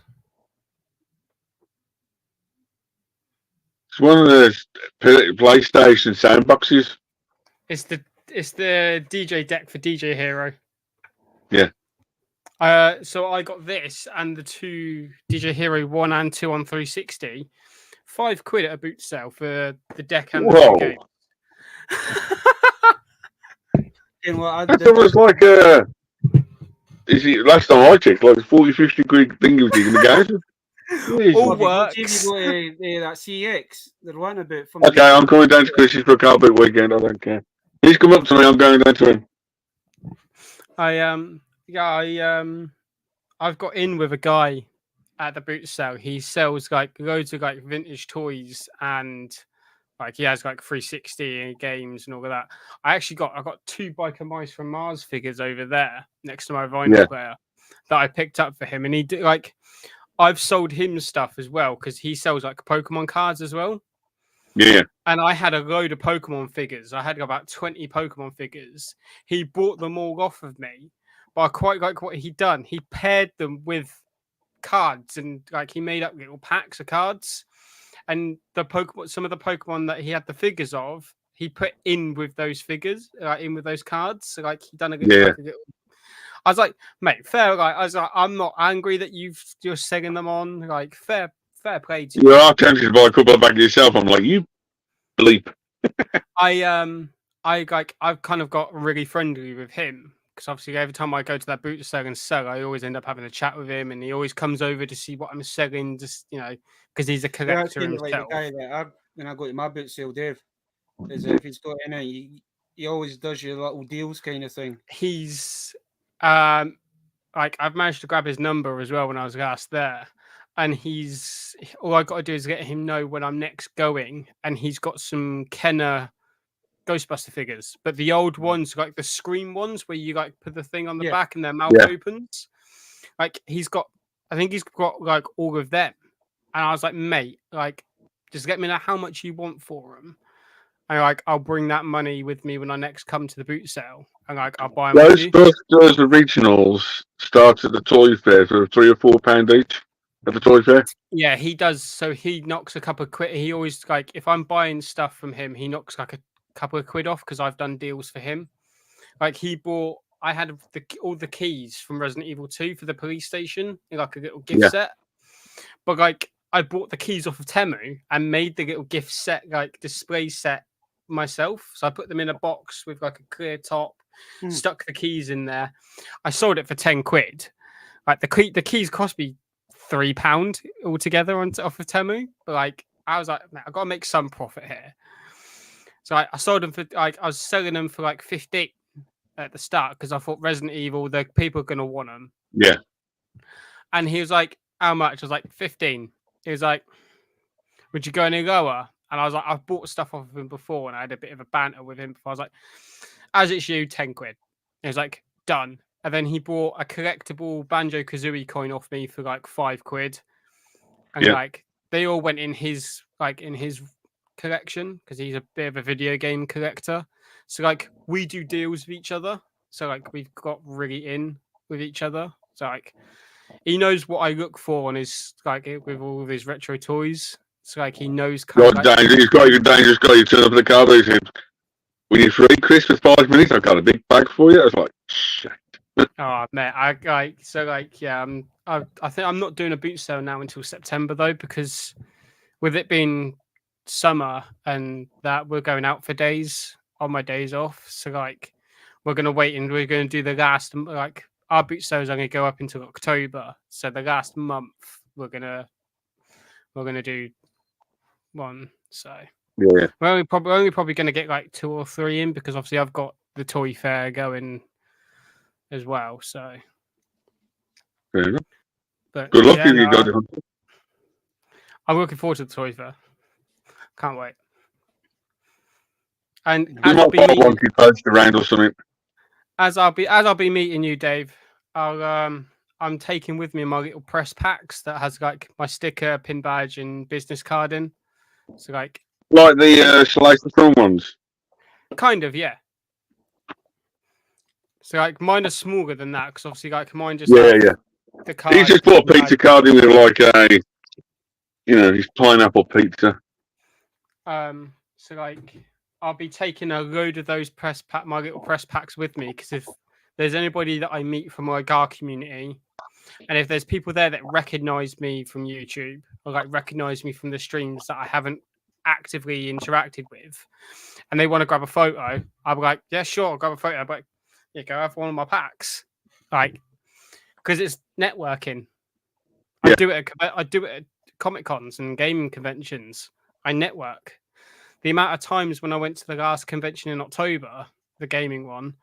It's one of the PlayStation soundboxes. It's the DJ deck for DJ Hero. Yeah. So I got this and the 2 DJ Hero 1 and 2 on 360. £5 at a boot sale for the deck and the 2 games. It was like last time I checked, like 40-50 quid thing you in the game. All works. That CX, they're one about. Okay, I'm coming down to Chris's for a carpet weekend. I don't care. He's come up to me. I'm going down to him. I've got in with a guy at the boot sale. He sells like loads of like vintage toys and Like he has like 360 games and all of that. I got 2 Biker Mice from Mars figures over there next to my vinyl player that I picked up for him, and he did like I've sold him stuff as well because he sells like Pokemon cards as well. Yeah. And I had a load of Pokemon figures. I had about 20 Pokemon figures. He bought them all off of me, but I quite like what he done. He paired them with cards and like he made up little packs of cards. And some of the Pokemon that he had the figures of, he put in with those figures, in with those cards. So like he done a little, like, a little. I was like, mate, fair. Like I was like, I'm not angry that you're selling them on. Like fair play to you. You are tempted to buy a couple of bags yourself. I'm like, you bleep. I've kind of got really friendly with him because obviously every time I go to that boot sale and sell, I always end up having a chat with him, and he always comes over to see what I'm selling, just because he's a collector himself. Like the guy that when I go to my boot sale, Dave, is if he's got any, he always does your little deals kind of thing. He's like I've managed to grab his number as well when I was last there, and all I got to do is let him know when I'm next going, and he's got some Kenner Ghostbuster figures, but the old ones, like the Scream ones, where you like put the thing on the back and their mouth opens. Like I think he's got like all of them, and I was like, mate, like just let me know how much you want for them, and like I'll bring that money with me when I next come to the boot sale, and like I'll buy them. Those originals start at the toy fair for £3 or £4 each at the toy fair. Yeah, he does. So he knocks a couple of quid. He always like if I'm buying stuff from him, he knocks like a couple of quid off because I've done deals for him. Like I had all the keys from Resident Evil 2 for the police station in like a little gift set. But like I bought the keys off of Temu and made the little gift set, like display set myself. So I put them in a box with like a clear top, stuck the keys in there. I sold it for 10 quid. Like the keys cost me £3 altogether off of Temu. But like I was like, man, I've got to make some profit here. So I sold them for like I was selling them for like 15 at the start because I thought Resident Evil, the people are gonna want them. Yeah. And he was like, "How much?" I was like, 15. He was like, "Would you go any lower?" And I was like, "I've bought stuff off of him before," and I had a bit of a banter with him before. I was like, "As it's you, 10 quid." He was like, "Done." And then he bought a collectible Banjo-Kazooie coin off me for like 5 quid. And like they all went in his collection because he's a bit of a video game collector. So like we do deals with each other. So like we've got really in with each other. So like he knows what I look for on his like with all of his retro toys. So like he knows kind of like, he's got a dangerous guy. You turn up at the car, he said, "We need free Chris for 5 minutes. I've got a big bag for you." I was like, "Shit." Oh man, I think I'm not doing a boot sale now until September though, because with it being summer and that we're going out for days on my days off. So like we're gonna wait and we're gonna do the last like our boot sale is only go up until October. So the last month we're gonna do one. So yeah, we're only probably gonna get like 2 or 3 in because obviously I've got the toy fair going as well. So fair enough. But good luck you got it. I'm looking forward to the toy fair. Can't wait. And You as I'll be might want to post around or something. As I'll be meeting you, Dave, I'm taking with me my little press packs that has like my sticker, pin badge, and business card in. So like the Slice the Film ones. Kind of, yeah. So like mine are smaller than that because obviously like mine just the card. He's just put a pizza card in with like a his pineapple pizza. So like I'll be taking a load of those my little press packs with me because if there's anybody that I meet from my GAR community, and if there's people there that recognize me from YouTube or like recognize me from the streams that I haven't actively interacted with, and they want to grab a photo, I'll be like, yeah, sure, I'll grab a photo. But yeah, go have one of my packs, like because it's networking. I do it at Comic Cons and gaming conventions. I network. The amount of times when I went to the last convention in October, the gaming one,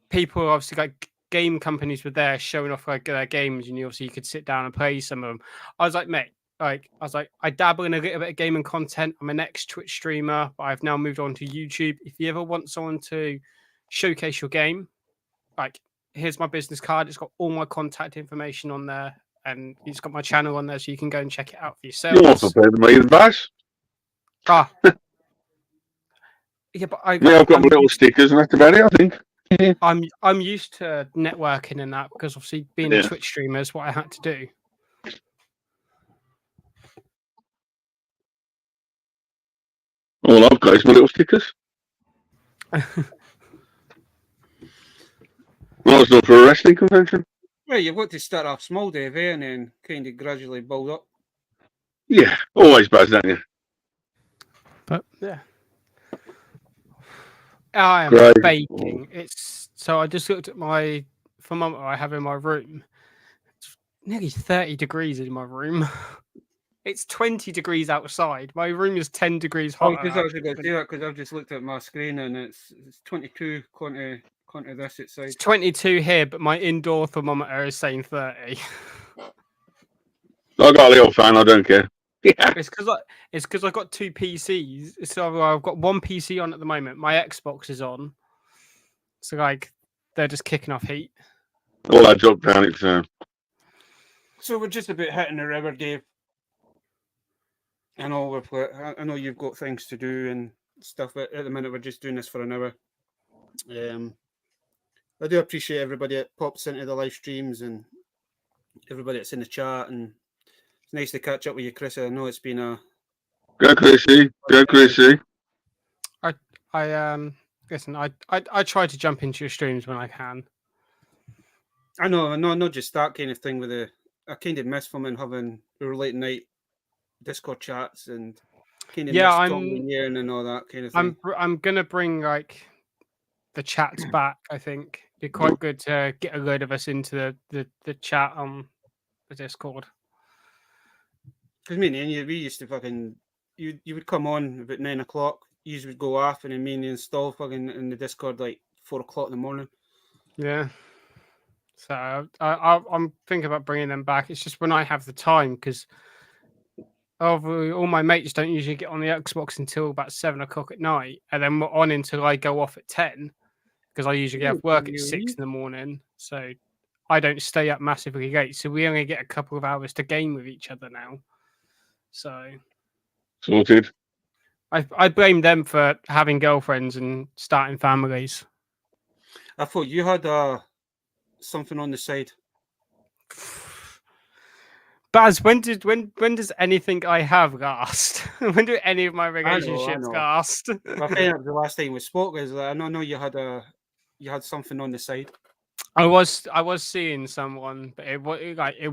people obviously like game companies were there showing off like their games, and you could sit down and play some of them. I was like, mate, like I was like, I dabble in a little bit of gaming content. I'm an ex-Twitch streamer, but I've now moved on to YouTube. If you ever want someone to showcase your game, like here's my business card. It's got all my contact information on there, and it's got my channel on there, so you can go and check it out for yourselves. You're not prepared to make advice. Ah, yeah, but Yeah, I've got my little stickers, and that's about it, I think. I'm used to networking and that because obviously being a Twitch streamer is what I had to do. All I've got is my little stickers. I was done for a wrestling convention. Well, you've got to start off small, Dave, and then kind of gradually build up. Yeah, always buzz, don't you? But yeah, I am Great. baking. It's so I just looked at my thermometer I have in my room. It's nearly 30 degrees in my room. It's 20 degrees outside. My room is 10 degrees hotter. I was actually going to do that because I've just looked at my screen and it's 22 according to this outside. It's 22 here, but my indoor thermometer is saying 30. I got a little fan. I don't care. Yeah. It's because I've got two PCs. So I've got one PC on at the moment. My Xbox is on. So like they're just kicking off heat. All that dropped down. It's So we're just about hitting the river, Dave. I know you've got things to do and stuff, but at the minute we're just doing this for an hour. I do appreciate everybody that pops into the live streams and everybody that's in the chat, and it's nice to catch up with you, Chris. I know it's been a go, Chrissy. Go, Chrissy. Listen. I try to jump into your streams when I can. I know, not just that kind of thing with I kind of miss from having our late night Discord chats and kind of miss talking here and all that kind of thing. I'm gonna bring like the chats back. I think it'd be quite good to get a load of us into the chat on the Discord. Because me and we used to fucking you would come on about 9 o'clock. You would go off and then me and install fucking in the Discord like 4 o'clock in the morning. Yeah. So I'm thinking about bringing them back. It's just when I have the time because all my mates don't usually get on the Xbox until about 7 o'clock at night, and then we're on until I go off at 10 because I usually have work at 6 in the morning. So I don't stay up massively late. So we only get a couple of hours to game with each other now. So sorted. I blame them for having girlfriends and starting families. I thought you had something on the side. Baz, when does anything I have last? When do any of my relationships last? I think the last time we spoke is I know you had something on the side. I was seeing someone, but it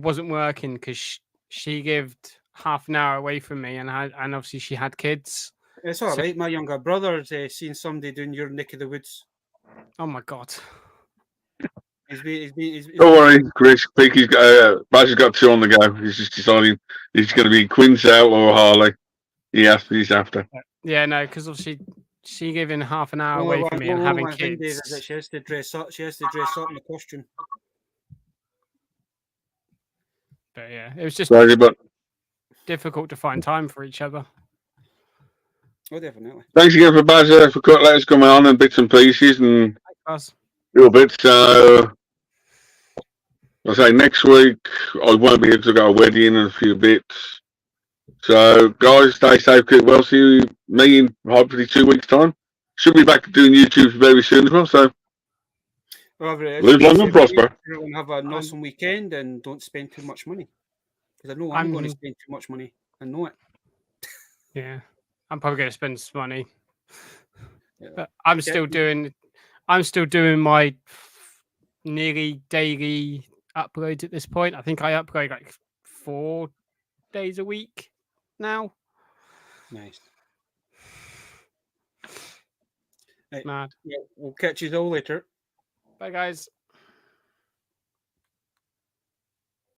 wasn't working because she lived half an hour away from me, and obviously she had kids. It's all right. My younger brother's seen somebody doing your neck of the woods. Oh my god! Don't worry, Chris. I think Baz has got 2 on the go. He's just deciding he's going to be Quinzel or Harley. He's after. Yeah, no, because obviously she living half an hour away from me and having kids. She has to dress up. She has to dress up in a costume. But yeah, it was just difficult to find time for each other. Oh, definitely. Thanks again for Baz for letting us come on and bits and pieces and Thanks, little bits. So I say next week I won't be here because I've got a wedding and a few bits. So guys, stay safe, keep well. See me in hopefully 2 weeks' time. Should be back doing YouTube very soon as well. So live long and prosper. Everyone have an awesome weekend and don't spend too much money. Because I know I'm going to spend too much money. I know it. Yeah, I'm probably going to spend some money. Yeah. But I'm still doing my nearly daily uploads at this point. I think I upload like 4 days a week now. Nice. Mad. Yeah, we'll catch you all later. Bye, guys.